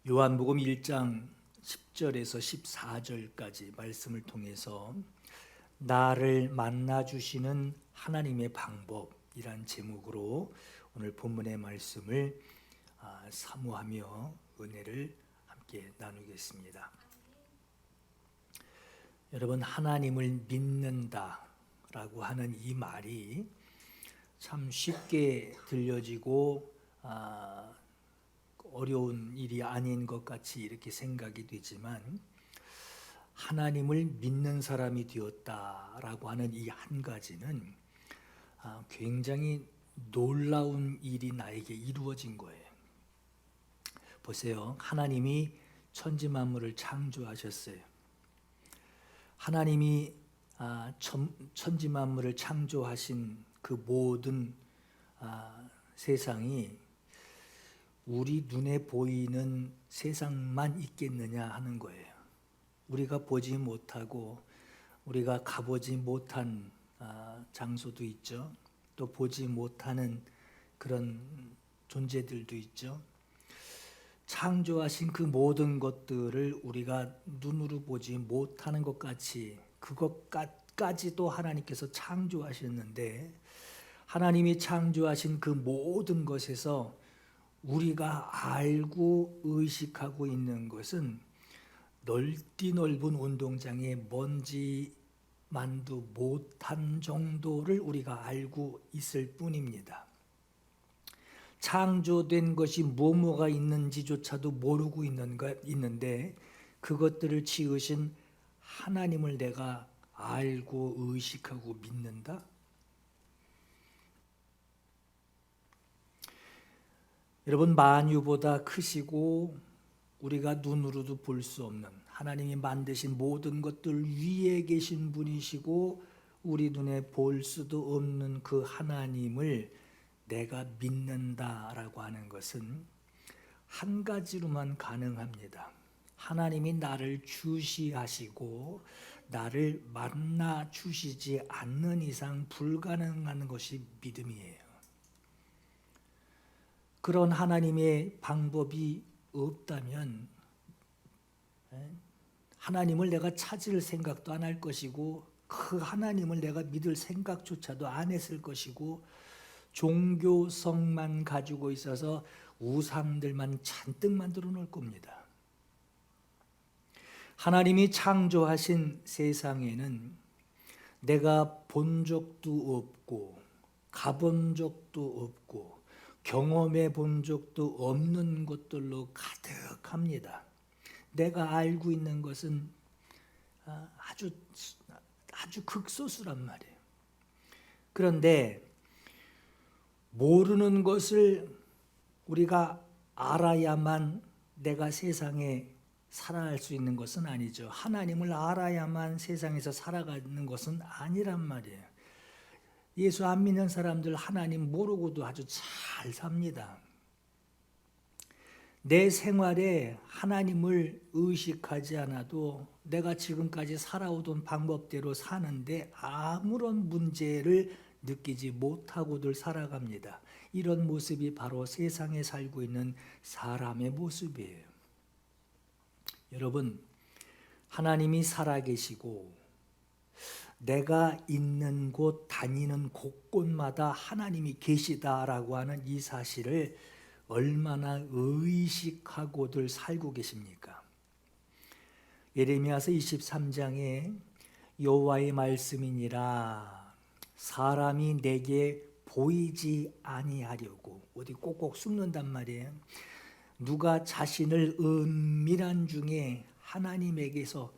요한복음 1장 10절에서 14절까지 말씀을 통해서 나를 만나 주시는 하나님의 방법이란 제목으로 오늘 본문의 말씀을 사모하며 은혜를 함께 나누겠습니다. 여러분, 하나님을 믿는다라고 하는 이 말이 참 쉽게 들려지고 어려운 일이 아닌 것 같이 이렇게 생각이 되지만, 하나님을 믿는 사람이 되었다라고 하는 이 한 가지는 굉장히 놀라운 일이 나에게 이루어진 거예요. 보세요. 하나님이 천지 만물을 창조하셨어요. 하나님이 천지 만물을 창조하신 그 모든 세상이 우리 눈에 보이는 세상만 있겠느냐 하는 거예요. 우리가 보지 못하고 우리가 가보지 못한 장소도 있죠. 또 보지 못하는 그런 존재들도 있죠. 창조하신 그 모든 것들을 우리가 눈으로 보지 못하는 것 같이 그것까지도 하나님께서 창조하셨는데, 하나님이 창조하신 그 모든 것에서 우리가 알고 의식하고 있는 것은 넓디 넓은 운동장에 먼지만도 못한 정도를 우리가 알고 있을 뿐입니다. 창조된 것이 뭐가 있는지조차도 모르고 있는데 그것들을 지으신 하나님을 내가 알고 의식하고 믿는다? 여러분, 만유보다 크시고 우리가 눈으로도 볼 수 없는 하나님이 만드신 모든 것들 위에 계신 분이시고 우리 눈에 볼 수도 없는 그 하나님을 내가 믿는다라고 하는 것은 한 가지로만 가능합니다. 하나님이 나를 주시하시고 나를 만나 주시지 않는 이상 불가능한 것이 믿음이에요. 그런 하나님의 방법이 없다면 하나님을 내가 찾을 생각도 안 할 것이고 그 하나님을 내가 믿을 생각조차도 안 했을 것이고 종교성만 가지고 있어서 우상들만 잔뜩 만들어 놓을 겁니다. 하나님이 창조하신 세상에는 내가 본 적도 없고 가본 적도 없고 경험해 본 적도 없는 것들로 가득합니다. 내가 알고 있는 것은 아주 극소수란 말이에요. 그런데 모르는 것을 우리가 알아야만 내가 세상에 살아갈 수 있는 것은 아니죠. 하나님을 알아야만 세상에서 살아가는 것은 아니란 말이에요. 예수 안 믿는 사람들 하나님 모르고도 아주 잘 삽니다. 내 생활에 하나님을 의식하지 않아도 내가 지금까지 살아오던 방법대로 사는데 아무런 문제를 느끼지 못하고들 살아갑니다. 이런 모습이 바로 세상에 살고 있는 사람의 모습이에요. 여러분, 하나님이 살아계시고 내가 있는 곳, 다니는 곳곳마다 하나님이 계시다라고 하는 이 사실을 얼마나 의식하고들 살고 계십니까? 예레미야서 23장에 여호와의 말씀이니라 사람이 내게 보이지 아니하려고, 어디 꼭꼭 숨는단 말이에요. 누가 자신을 은밀한 중에 하나님에게서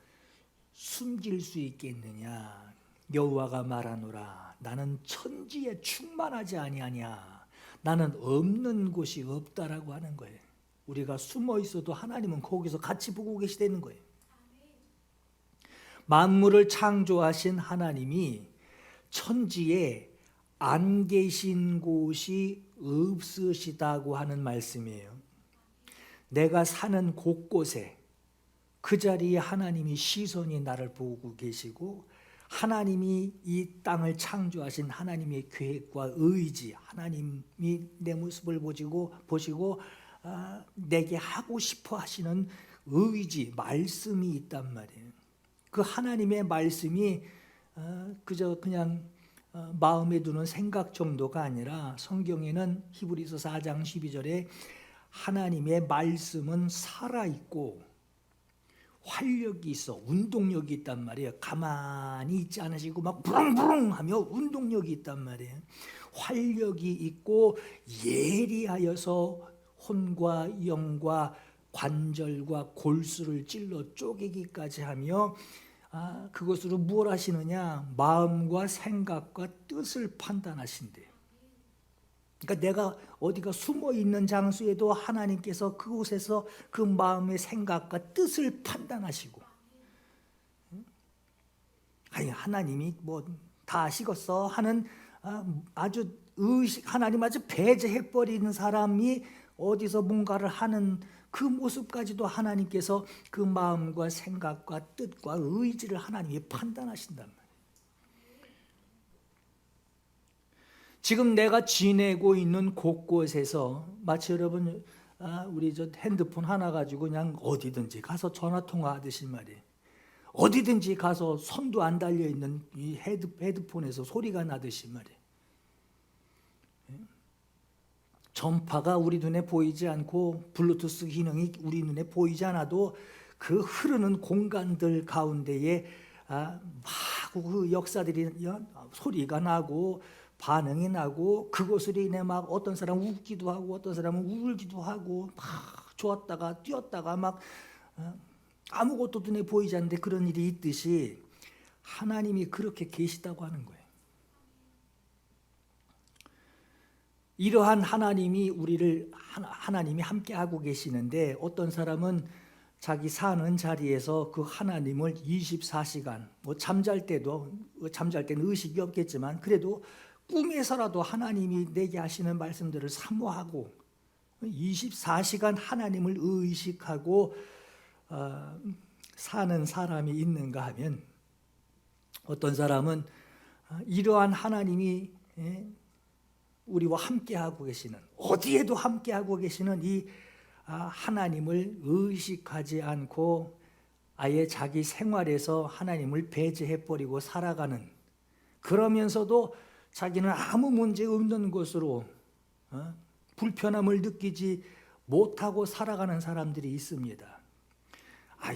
숨길 수 있겠느냐? 여호와가 말하노라 나는 천지에 충만하지 아니하냐. 나는 없는 곳이 없다라고 하는 거예요. 우리가 숨어 있어도 하나님은 거기서 같이 보고 계시다는 거예요. 만물을 창조하신 하나님이 천지에 안 계신 곳이 없으시다고 하는 말씀이에요. 내가 사는 곳곳에 그 자리에 하나님이 시선이 나를 보고 계시고, 하나님이 이 땅을 창조하신 하나님의 계획과 의지, 하나님이 내 모습을 보시고 내게 하고 싶어 하시는 의지, 말씀이 있단 말이에요. 그 하나님의 말씀이 그저 그냥 마음에 두는 생각 정도가 아니라 성경에는 히브리서 4장 12절에 하나님의 말씀은 살아있고 활력이 있어, 운동력이 있단 말이에요. 가만히 있지 않으시고 막 부릉부릉 하며 운동력이 있단 말이에요. 활력이 있고 예리하여서 혼과 영과 관절과 골수를 찔러 쪼개기까지 하며 그것으로 무엇 하시느냐? 마음과 생각과 뜻을 판단하신대요. 그러니까 내가 어디가 숨어 있는 장소에도 하나님께서 그곳에서 그 마음의 생각과 뜻을 판단하시고, 아니 하나님이 뭐 다 아시겠어 하는 아주 하나님 아주 배제해 버리는 사람이 어디서 뭔가를 하는 그 모습까지도 하나님께서 그 마음과 생각과 뜻과 의지를 하나님이 판단하신단 말이에요. 지금 내가 지내고 있는 곳곳에서 마치 여러분 우리 저 핸드폰 하나 가지고 그냥 어디든지 가서 전화 통화하듯이 말이에요. 어디든지 가서 선도 안 달려 있는 이 헤드폰에서 소리가 나듯이 말이에요. 전파가 우리 눈에 보이지 않고 블루투스 기능이 우리 눈에 보이지 않아도 그 흐르는 공간들 가운데에 막 그 역사들이 소리가 나고 반응이 나고 그것으로 인해 막 어떤 사람은 웃기도 하고 어떤 사람은 울기도 하고 막 좋았다가 뛰었다가 막 아무것도 눈에 보이지 않는데 그런 일이 있듯이 하나님이 그렇게 계시다고 하는 거예요. 이러한 하나님이 하나님이 함께 하고 계시는데 어떤 사람은 자기 사는 자리에서 그 하나님을 24시간 뭐 잠잘 때는 의식이 없겠지만 그래도 꿈에서라도 하나님이 내게 하시는 말씀들을 사모하고 24시간 하나님을 의식하고 사는 사람이 있는가 하면 어떤 사람은 이러한 하나님이 우리와 함께하고 계시는 어디에도 함께하고 계시는 이 하나님을 의식하지 않고 아예 자기 생활에서 하나님을 배제해버리고 살아가는 그러면서도 자기는 아무 문제 없는 것으로 불편함을 느끼지 못하고 살아가는 사람들이 있습니다.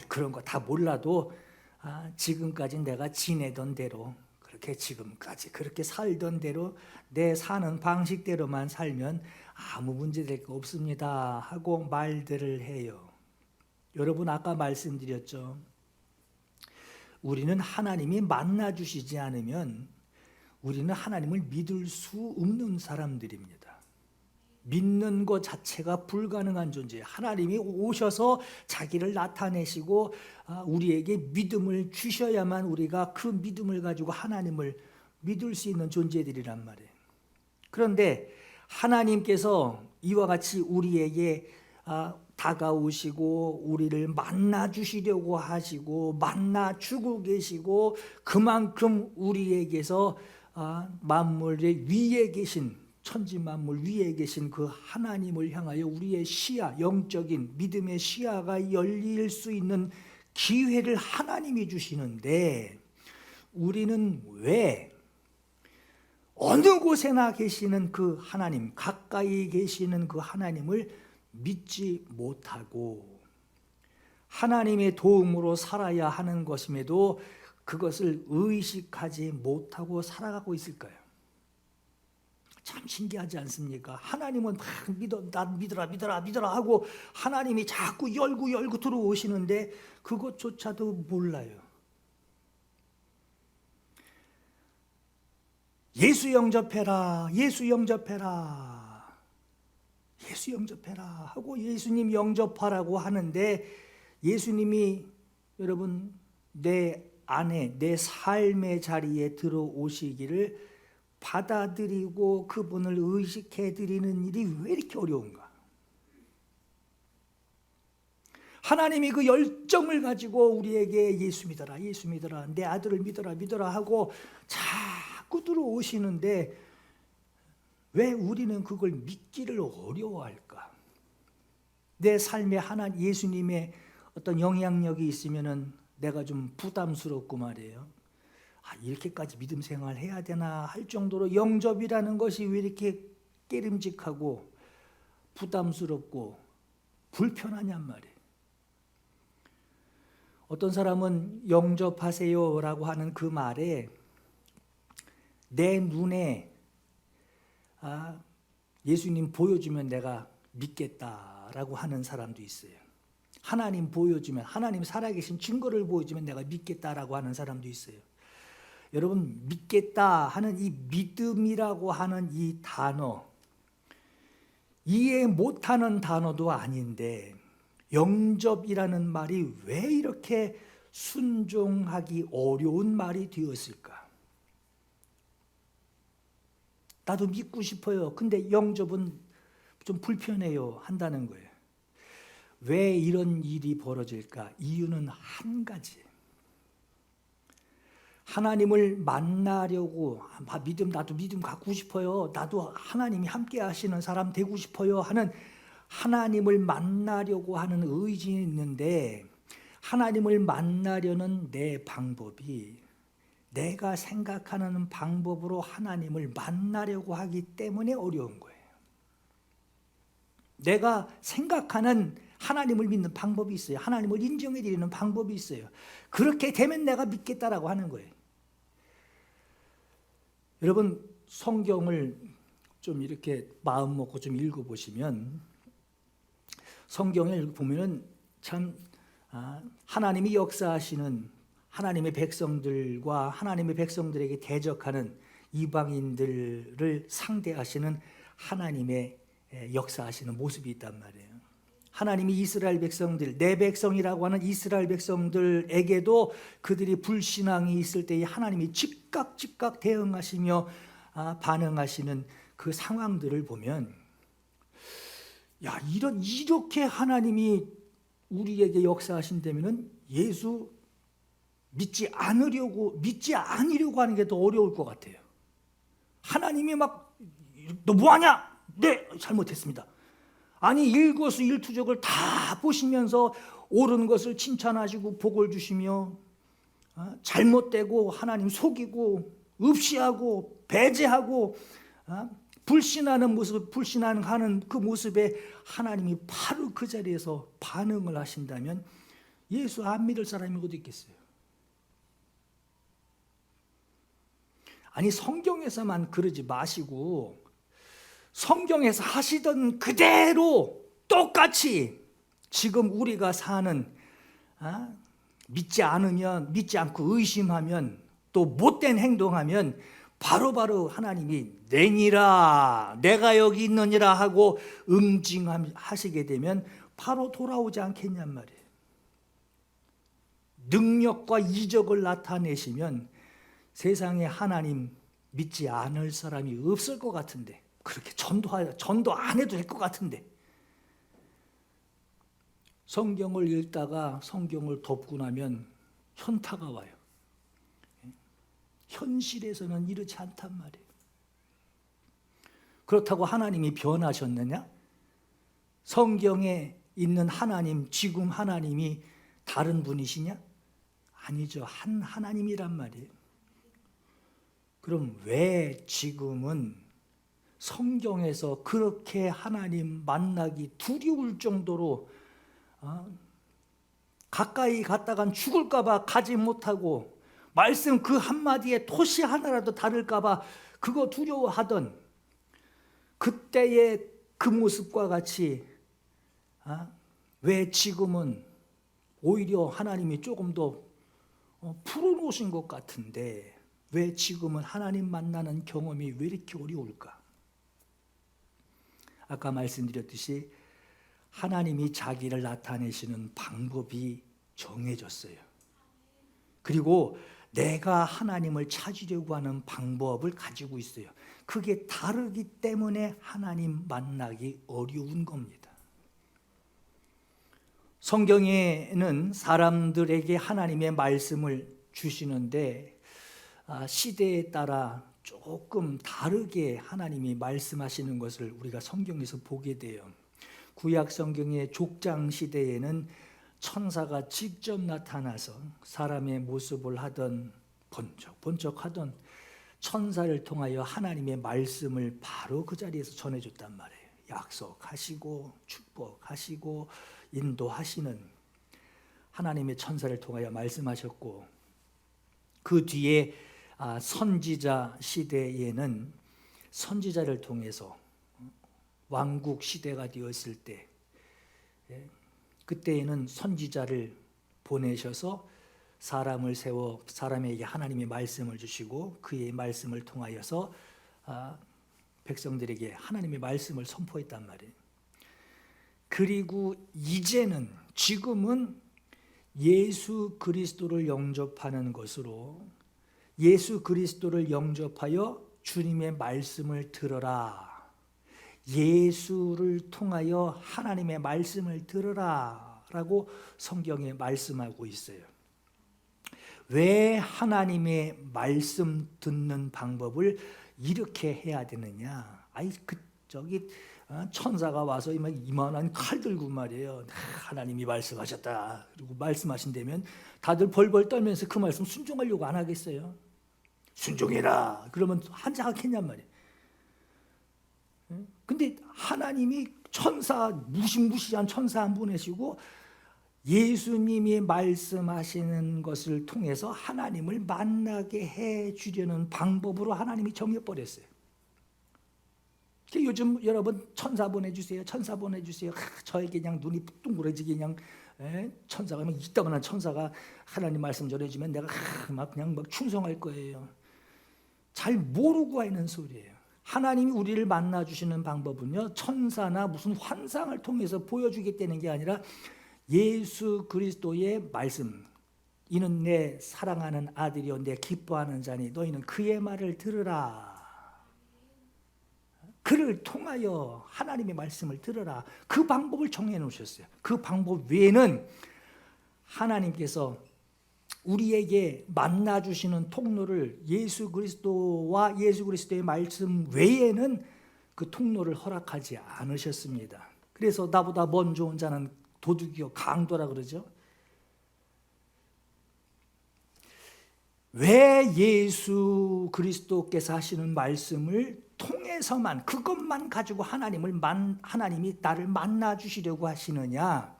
그런 거 다 몰라도 지금까지 내가 지내던 대로 그렇게 지금까지 그렇게 살던 대로 내 사는 방식대로만 살면 아무 문제 될 거 없습니다 하고 말들을 해요. 여러분 아까 말씀드렸죠. 우리는 하나님이 만나 주시지 않으면 우리는 하나님을 믿을 수 없는 사람들입니다. 믿는 것 자체가 불가능한 존재예요. 하나님이 오셔서 자기를 나타내시고 우리에게 믿음을 주셔야만 우리가 그 믿음을 가지고 하나님을 믿을 수 있는 존재들이란 말이에요. 그런데 하나님께서 이와 같이 우리에게 다가오시고 우리를 만나 주시려고 하시고 만나 주고 계시고 그만큼 우리에게서 만물의 위에 계신 천지 만물 위에 계신 그 하나님을 향하여 우리의 시야, 영적인 믿음의 시야가 열릴 수 있는 기회를 하나님이 주시는데 우리는 왜 어느 곳에나 계시는 그 하나님, 가까이 계시는 그 하나님을 믿지 못하고 하나님의 도움으로 살아야 하는 것임에도 그것을 의식하지 못하고 살아가고 있을까요? 참 신기하지 않습니까? 하나님은 막 난 믿어라 하고 하나님이 자꾸 열고 들어오시는데 그것조차도 몰라요. 예수 영접해라 하고 예수님 영접하라고 하는데 예수님이 여러분 내 안에 내 삶의 자리에 들어오시기를 받아들이고 그분을 의식해드리는 일이 왜 이렇게 어려운가? 하나님이 그 열정을 가지고 우리에게 예수 믿어라 내 아들을 믿어라 하고 자꾸 들어오시는데 왜 우리는 그걸 믿기를 어려워할까? 내 삶에 예수님의 어떤 영향력이 있으면은 내가 좀 부담스럽고 말이에요. 이렇게까지 믿음 생활 해야 되나 할 정도로 영접이라는 것이 왜 이렇게 깨름직하고 부담스럽고 불편하냔 말이에요. 어떤 사람은 영접하세요라고 하는 그 말에 내 눈에 예수님 보여주면 내가 믿겠다라고 하는 사람도 있어요. 하나님 보여주면, 하나님 살아계신 증거를 보여주면 내가 믿겠다라고 하는 사람도 있어요. 여러분, 믿겠다 하는 이 믿음이라고 하는 이 단어, 이해 못하는 단어도 아닌데 영접이라는 말이 왜 이렇게 순종하기 어려운 말이 되었을까? 나도 믿고 싶어요. 근데 영접은 좀 불편해요 한다는 거예요. 왜 이런 일이 벌어질까? 이유는 한 가지예요. 하나님을 만나려고 나도 믿음 갖고 싶어요. 나도 하나님이 함께 하시는 사람 되고 싶어요 하는 하나님을 만나려고 하는 의지는 있는데 하나님을 만나려는 내 방법이 내가 생각하는 방법으로 하나님을 만나려고 하기 때문에 어려운 거예요. 내가 생각하는 하나님을 믿는 방법이 있어요. 하나님을 인정해 드리는 방법이 있어요. 그렇게 되면 내가 믿겠다라고 하는 거예요. 여러분, 성경을 좀 이렇게 마음 먹고 좀 읽어보시면 성경을 보면은 참 하나님이 역사하시는 하나님의 백성들과 하나님의 백성들에게 대적하는 이방인들을 상대하시는 하나님의 역사하시는 모습이 있단 말이에요. 하나님이 이스라엘 백성들, 내 백성이라고 하는 이스라엘 백성들에게도 그들이 불신앙이 있을 때에 하나님이 즉각 대응하시며 반응하시는 그 상황들을 보면 이렇게 하나님이 우리에게 역사하신다면은 예수 믿지 않으려고 하는 게 더 어려울 것 같아요. 하나님이 너 뭐하냐? 네, 잘못했습니다. 아니 일거수일투족을 다 보시면서 옳은 것을 칭찬하시고 복을 주시며 잘못되고 하나님 속이고 읍시하고 배제하고 불신하는 그 모습에 하나님이 바로 그 자리에서 반응을 하신다면 예수 안 믿을 사람이 어디 있겠어요? 아니 성경에서만 그러지 마시고 성경에서 하시던 그대로 똑같이 지금 우리가 사는 믿지 않고 의심하면 또 못된 행동하면 바로바로 하나님이 내니라 내가 여기 있느니라 하고 응징하시게 되면 바로 돌아오지 않겠냔 말이에요. 능력과 이적을 나타내시면 세상에 하나님 믿지 않을 사람이 없을 것 같은데 그렇게 전도 안 해도 될 것 같은데 성경을 읽다가 성경을 덮고 나면 현타가 와요. 현실에서는 이렇지 않단 말이에요. 그렇다고 하나님이 변하셨느냐? 성경에 있는 하나님, 지금 하나님이 다른 분이시냐? 아니죠. 한 하나님이란 말이에요. 그럼 왜 지금은 성경에서 그렇게 하나님 만나기 두려울 정도로 가까이 갔다간 죽을까 봐 가지 못하고 말씀 그 한마디에 토시 하나라도 다를까 봐 그거 두려워하던 그때의 그 모습과 같이 왜 지금은 오히려 하나님이 조금 더 풀어놓으신 것 같은데 왜 지금은 하나님 만나는 경험이 왜 이렇게 어려울까? 아까 말씀드렸듯이 하나님이 자기를 나타내시는 방법이 정해졌어요. 그리고 내가 하나님을 찾으려고 하는 방법을 가지고 있어요. 그게 다르기 때문에 하나님 만나기 어려운 겁니다. 성경에는 사람들에게 하나님의 말씀을 주시는데 시대에 따라 조금 다르게 하나님이 말씀하시는 것을 우리가 성경에서 보게 돼요. 구약 성경의 족장 시대에는 천사가 직접 나타나서 사람의 모습을 하던 번쩍하던 천사를 통하여 하나님의 말씀을 바로 그 자리에서 전해줬단 말이에요. 약속하시고 축복하시고 인도하시는 하나님의 천사를 통하여 말씀하셨고, 그 뒤에 선지자 시대에는 선지자를 통해서 왕국 시대가 되었을 때, 그때에는 선지자를 보내셔서 사람을 세워 사람에게 하나님의 말씀을 주시고 그의 말씀을 통하여서 백성들에게 하나님의 말씀을 선포했단 말이에요. 그리고 지금은 예수 그리스도를 영접하는 것으로, 예수 그리스도를 영접하여 주님의 말씀을 들어라, 예수를 통하여 하나님의 말씀을 들어라 라고 성경에 말씀하고 있어요. 왜 하나님의 말씀 듣는 방법을 이렇게 해야 되느냐? 천사가 와서 이만한 칼 들고 말이에요. 하나님이 말씀하셨다. 그리고 말씀하신다면 다들 벌벌 떨면서 그 말씀 순종하려고 안 하겠어요? 순종해라. 그러면 한자 하겠냔 말이에요. 근데 하나님이 무시무시한 천사 안 보내시고 예수님이 말씀하시는 것을 통해서 하나님을 만나게 해 주려는 방법으로 하나님이 정해버렸어요. 요즘 여러분 천사 보내주세요, 천사 보내주세요. 저에게 그냥 눈이 둥그러지게 그냥 천사가 이따만한 천사가 하나님 말씀 전해주면 내가 그냥 충성할 거예요. 잘 모르고 하는 소리예요. 하나님이 우리를 만나 주시는 방법은요, 천사나 무슨 환상을 통해서 보여주겠다는 게 아니라 예수 그리스도의 말씀, 이는 내 사랑하는 아들이요 내 기뻐하는 자니 너희는 그의 말을 들으라. 그를 통하여 하나님의 말씀을 들으라. 그 방법을 정해 놓으셨어요. 그 방법 외에는 하나님께서 우리에게 만나 주시는 통로를 예수 그리스도와 예수 그리스도의 말씀 외에는 그 통로를 허락하지 않으셨습니다. 그래서 나보다 먼저 온 자는 도둑이요 강도라 그러죠. 왜 예수 그리스도께서 하시는 말씀을 통해서만, 그것만 가지고 하나님이 나를 만나 주시려고 하시느냐?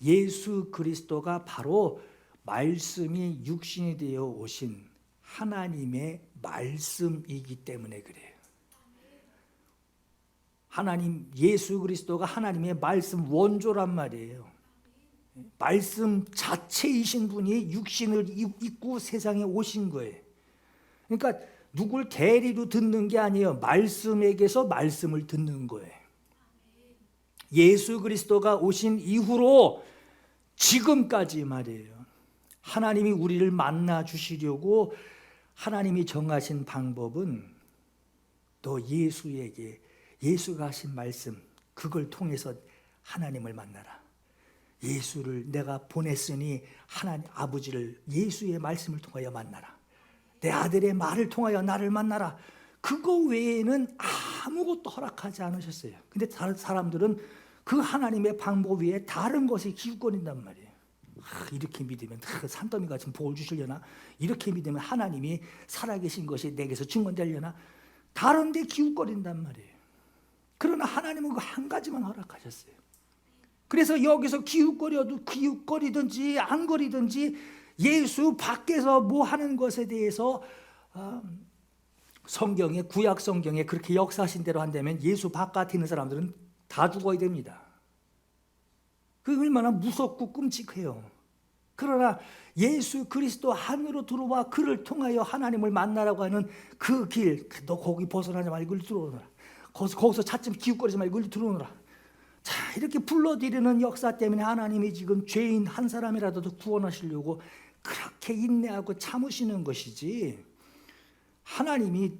예수 그리스도가 바로 말씀이 육신이 되어 오신 하나님의 말씀이기 때문에 그래요. 예수 그리스도가 하나님의 말씀 원조란 말이에요. 말씀 자체이신 분이 육신을 입고 세상에 오신 거예요. 그러니까 누굴 대리로 듣는 게 아니에요. 말씀에게서 말씀을 듣는 거예요. 예수 그리스도가 오신 이후로 지금까지 말이에요, 하나님이 우리를 만나 주시려고 하나님이 정하신 방법은 너 예수가 하신 말씀, 그걸 통해서 하나님을 만나라. 예수를 내가 보냈으니 하나님 아버지를 예수의 말씀을 통하여 만나라. 내 아들의 말을 통하여 나를 만나라. 그거 외에는 아무것도 허락하지 않으셨어요. 근데 다른 사람들은 그 하나님의 방법 외에 다른 것에 기웃거린단 말이에요. 이렇게 믿으면 산더미가 지금 복을 주시려나? 이렇게 믿으면 하나님이 살아계신 것이 내게서 증언되려나? 다른 데 기웃거린단 말이에요. 그러나 하나님은 그 한 가지만 허락하셨어요. 그래서 여기서 기웃거리든지 안 거리든지 예수 밖에서 뭐 하는 것에 대해서 구약 성경에 그렇게 역사하신 대로 한다면 예수 바깥에 있는 사람들은 다 죽어야 됩니다. 그 얼마나 무섭고 끔찍해요. 그러나 예수 그리스도 안으로 들어와 그를 통하여 하나님을 만나라고 하는 그 길, 너 거기 벗어나지 말고 이리 들어오너라. 거기서 차츰 기웃거리지 말고 이리 들어오너라. 자, 이렇게 불러들이는 역사 때문에 하나님이 지금 죄인 한 사람이라도 구원하시려고 그렇게 인내하고 참으시는 것이지, 하나님이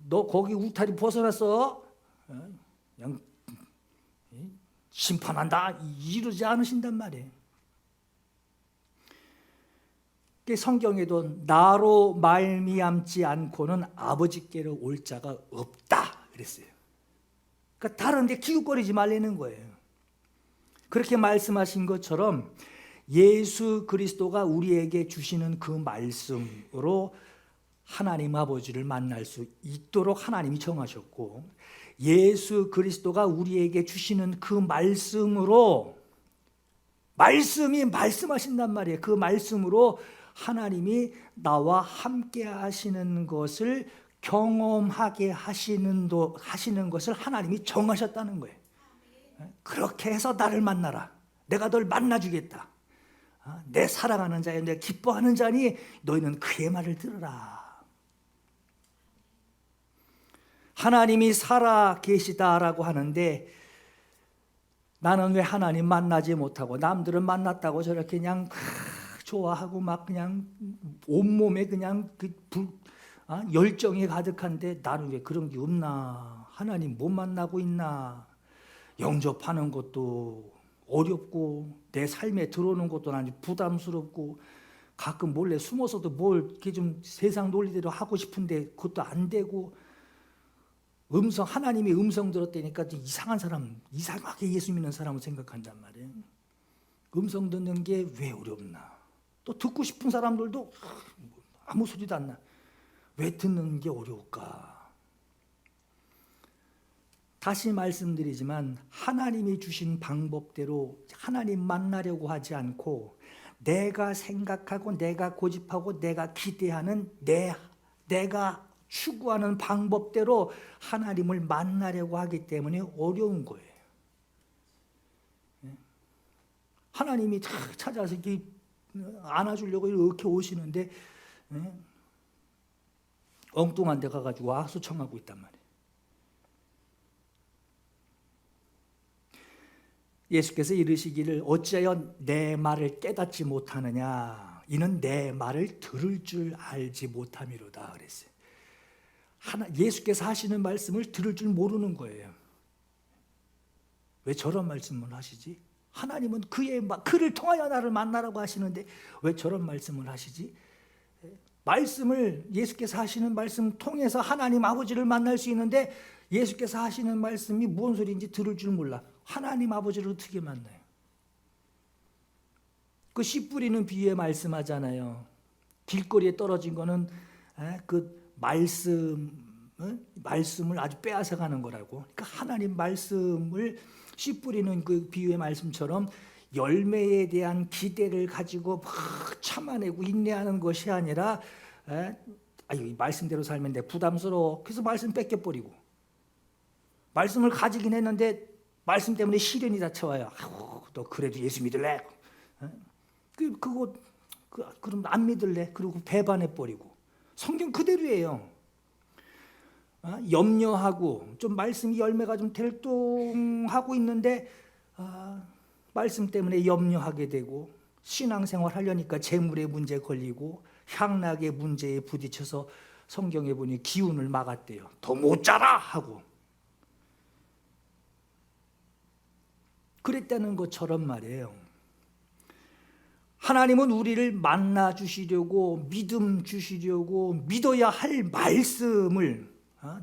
너 거기 울타리 벗어났어, 그냥 심판한다 이러지 않으신단 말이에요. 성경에도 나로 말미암지 않고는 아버지께로 올 자가 없다 그랬어요. 그러니까 다른 데 기웃거리지 말라는 거예요. 그렇게 말씀하신 것처럼 예수 그리스도가 우리에게 주시는 그 말씀으로 하나님 아버지를 만날 수 있도록 하나님이 정하셨고, 예수 그리스도가 우리에게 주시는 그 말씀으로, 말씀이 말씀하신단 말이에요. 그 말씀으로 하나님이 나와 함께 하시는 것을 경험하게 하시는 것을 하나님이 정하셨다는 거예요. 그렇게 해서 나를 만나라. 내가 널 만나주겠다. 내 사랑하는 자여, 내 기뻐하는 자니 너희는 그의 말을 들으라. 하나님이 살아 계시다라고 하는데, 나는 왜 하나님 만나지 못하고, 남들은 만났다고 저렇게 그냥 좋아하고 막 그냥 온몸에 그냥 열정이 가득한데, 나는 왜 그런 게 없나? 하나님 못 만나고 있나? 영접하는 것도 어렵고, 내 삶에 들어오는 것도 난 부담스럽고, 가끔 몰래 숨어서도 뭘 이렇게 좀 세상 논리대로 하고 싶은데 그것도 안 되고, 하나님의 음성 들었다니까 이상한 사람, 이상하게 예수 믿는 사람을 생각한단 말이에요. 음성 듣는 게 왜 어렵나? 또 듣고 싶은 사람들도 아무 소리도 안 나. 왜 듣는 게 어려울까? 다시 말씀드리지만, 하나님이 주신 방법대로 하나님 만나려고 하지 않고, 내가 생각하고 내가 고집하고 내가 기대하는 내가 추구하는 방법대로 하나님을 만나려고 하기 때문에 어려운 거예요. 하나님이 찾아서 이렇게 안아주려고 이렇게 오시는데, 엉뚱한 데 가가지고 와서 청하고 있단 말이에요. 예수께서 이르시기를 어찌하여 내 말을 깨닫지 못하느냐, 이는 내 말을 들을 줄 알지 못함이로다 그랬어요. 예수께서 하시는 말씀을 들을 줄 모르는 거예요. 왜 저런 말씀을 하시지? 하나님은 그를 통하여 나를 만나라고 하시는데 왜 저런 말씀을 하시지? 말씀을, 예수께서 하시는 말씀 통해서 하나님 아버지를 만날 수 있는데, 예수께서 하시는 말씀이 무슨 소리인지 들을 줄 몰라. 하나님 아버지를 어떻게 만나요? 그 씨 뿌리는 비유에 말씀하잖아요. 길거리에 떨어진 거는 그 말씀을 아주 빼앗아가는 거라고. 그러니까 하나님 말씀을, 씨 뿌리는 그 비유의 말씀처럼 열매에 대한 기대를 가지고 막 참아내고 인내하는 것이 아니라, 이 말씀대로 살면 내 부담스러워. 그래서 말씀 뺏겨버리고, 말씀을 가지긴 했는데 말씀 때문에 시련이 닥쳐와요. 너 그래도 예수 믿을래? 그럼 안 믿을래? 그리고 배반해버리고. 성경 그대로예요. 염려하고 좀 말씀이 열매가 좀 될동하고 있는데, 말씀 때문에 염려하게 되고, 신앙생활 하려니까 재물의 문제 걸리고 향락의 문제에 부딪혀서 성경에 보니 기운을 막았대요. 더 못 자라 하고. 그랬다는 것처럼 말이에요. 하나님은 우리를 만나 주시려고, 믿음 주시려고, 믿어야 할 말씀을,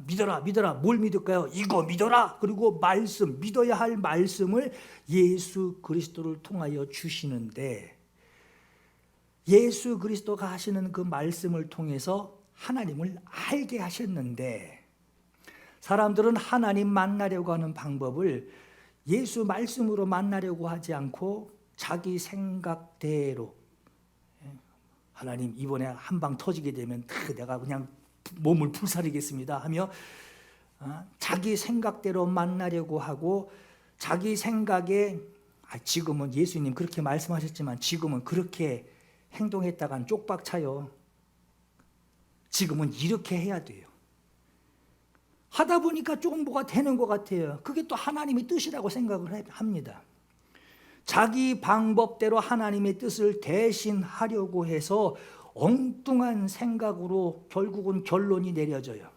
믿어라. 뭘 믿을까요? 이거 믿어라. 그리고 말씀, 믿어야 할 말씀을 예수 그리스도를 통하여 주시는데, 예수 그리스도가 하시는 그 말씀을 통해서 하나님을 알게 하셨는데, 사람들은 하나님 만나려고 하는 방법을 예수 말씀으로 만나려고 하지 않고 자기 생각대로, 하나님 이번에 한 방 터지게 되면 내가 그냥 몸을 불사르겠습니다 하며 자기 생각대로 만나려고 하고, 자기 생각에 지금은 예수님 그렇게 말씀하셨지만 지금은 그렇게 행동했다간 쪽박 차요. 지금은 이렇게 해야 돼요. 하다 보니까 조금 뭐가 되는 것 같아요. 그게 또 하나님의 뜻이라고 생각을 합니다. 자기 방법대로 하나님의 뜻을 대신하려고 해서 엉뚱한 생각으로 결국은 결론이 내려져요.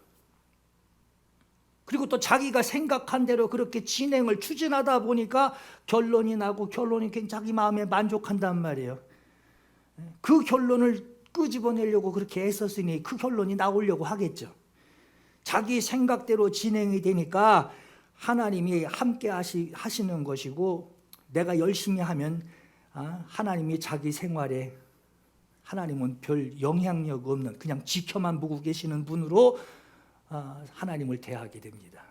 그리고 또 자기가 생각한 대로 그렇게 진행을 추진하다 보니까 결론이 나고, 결론이 자기 마음에 만족한단 말이에요. 그 결론을 끄집어내려고 그렇게 애썼으니 그 결론이 나오려고 하겠죠. 자기 생각대로 진행이 되니까 하나님이 함께 하시는 것이고, 내가 열심히 하면 하나님이 자기 생활에 하나님은 별 영향력 없는 그냥 지켜만 보고 계시는 분으로 하나님을 대하게 됩니다.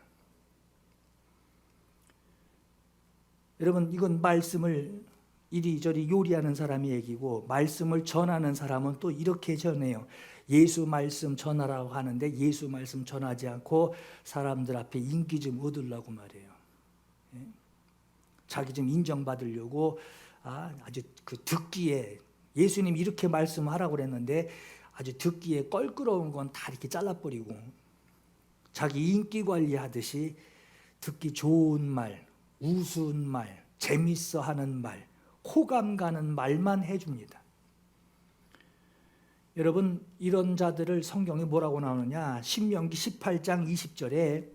여러분, 이건 말씀을 이리저리 요리하는 사람이 얘기고 말씀을 전하는 사람은 또 이렇게 전해요. 예수 말씀 전하라고 하는데 예수 말씀 전하지 않고 사람들 앞에 인기 좀 얻으려고 말해요. 자기 좀 인정받으려고 아주 그 듣기에 예수님 이렇게 말씀하라고 그랬는데 아주 듣기에 껄끄러운 건 다 이렇게 잘라버리고 자기 인기 관리하듯이 듣기 좋은 말, 우스운 말, 재밌어 하는 말, 호감 가는 말만 해줍니다. 여러분, 이런 자들을 성경에 뭐라고 나오느냐? 신명기 18장 20절에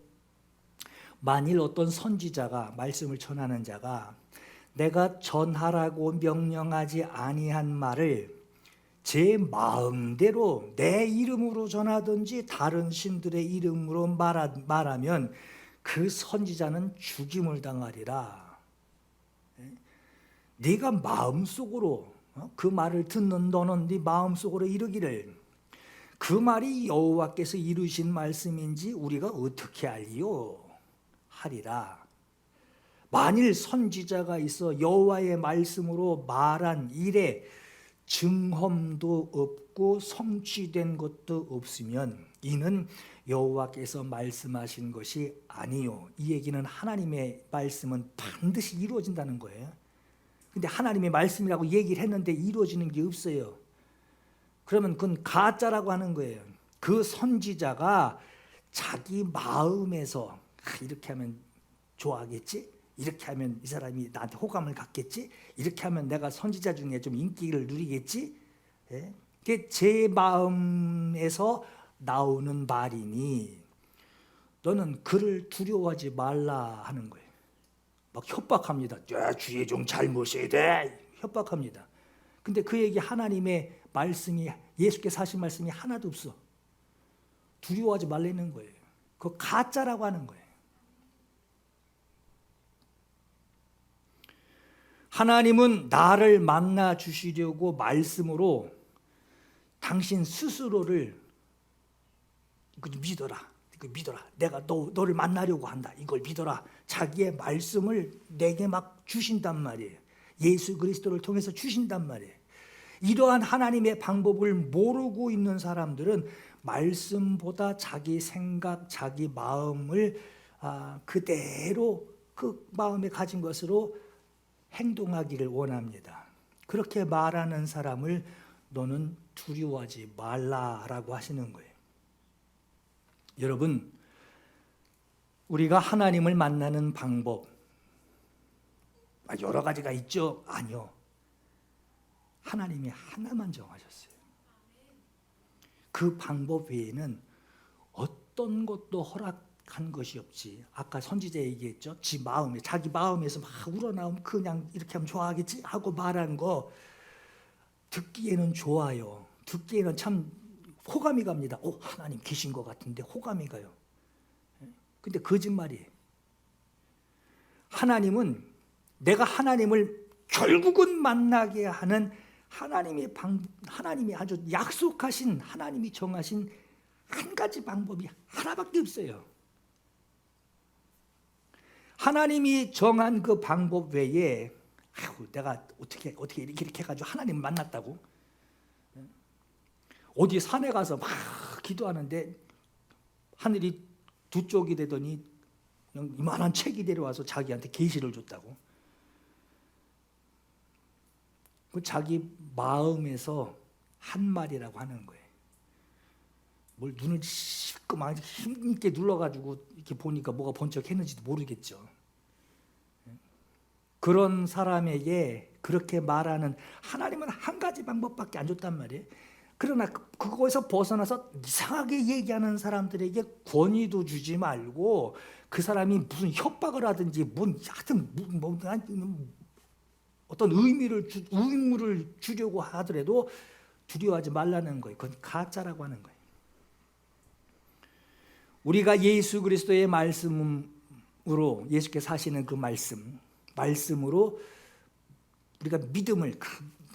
만일 어떤 선지자가 말씀을 전하는 자가 내가 전하라고 명령하지 아니한 말을 제 마음대로 내 이름으로 전하든지 다른 신들의 이름으로 말하면 그 선지자는 죽임을 당하리라. 네가 마음속으로 그 말을 듣는 너는 네 마음속으로 이르기를 그 말이 여호와께서 이루신 말씀인지 우리가 어떻게 알리요? 하리라. 만일 선지자가 있어 여호와의 말씀으로 말한 일에 증험도 없고 성취된 것도 없으면 이는 여호와께서 말씀하신 것이 아니요. 이 얘기는 하나님의 말씀은 반드시 이루어진다는 거예요. 근데 하나님의 말씀이라고 얘기를 했는데 이루어지는 게 없어요. 그러면 그건 가짜라고 하는 거예요. 그 선지자가 자기 마음에서 이렇게 하면 좋아하겠지? 이렇게 하면 이 사람이 나한테 호감을 갖겠지? 이렇게 하면 내가 선지자 중에 좀 인기를 누리겠지? 예? 그게 제 마음에서 나오는 말이니 너는 그를 두려워하지 말라 하는 거예요. 막 협박합니다. 주의 종 잘 모셔야 돼. 협박합니다. 근데 그에게 하나님의 말씀이 예수께서 하신 말씀이 하나도 없어. 두려워하지 말라는 거예요. 그거 가짜라고 하는 거예요. 하나님은 나를 만나 주시려고 말씀으로 당신 스스로를 믿어라. 내가 너를 만나려고 한다. 이걸 믿어라. 자기의 말씀을 내게 막 주신단 말이에요. 예수 그리스도를 통해서 주신단 말이에요. 이러한 하나님의 방법을 모르고 있는 사람들은 말씀보다 자기 생각, 자기 마음을 그대로 그 마음에 가진 것으로 행동하기를 원합니다. 그렇게 말하는 사람을 너는 두려워하지 말라라고 하시는 거예요. 여러분, 우리가 하나님을 만나는 방법 여러 가지가 있죠? 아니요. 하나님이 하나만 정하셨어요. 그 방법 외에는 어떤 것도 허락한 것이 없지. 아까 선지자 얘기했죠? 자기 마음에서 막 우러나오면 그냥 이렇게 하면 좋아하겠지? 하고 말한 거 듣기에는 좋아요. 듣기에는 참 호감이 갑니다. 하나님 계신 것 같은데 호감이 가요. 근데 거짓말이에요. 하나님은 내가 하나님을 결국은 만나게 하는 하나님이 아주 약속하신 하나님이 정하신 한 가지 방법이 하나밖에 없어요. 하나님이 정한 그 방법 외에 내가 어떻게 이렇게 해가지고 하나님을 만났다고? 어디 산에 가서 막 기도하는데 하늘이 두 쪽이 되더니 이만한 책이 내려와서 자기한테 계시를 줬다고? 그 자기 마음에서 한 말이라고 하는 거예요. 뭘 눈을 씻고 막 힘있게 눌러가지고 이렇게 보니까 뭐가 번쩍했는지도 모르겠죠. 그런 사람에게 그렇게 말하는 하나님은 한 가지 방법밖에 안 줬단 말이에요. 그러나 그거에서 벗어나서 이상하게 얘기하는 사람들에게 권위도 주지 말고 그 사람이 무슨 협박을 하든지 하여튼 어떤 의무를 주려고 하더라도 두려워하지 말라는 거예요. 그건 가짜라고 하는 거예요. 우리가 예수 그리스도의 말씀으로 예수께서 하시는 그 말씀 말씀으로 우리가 믿음을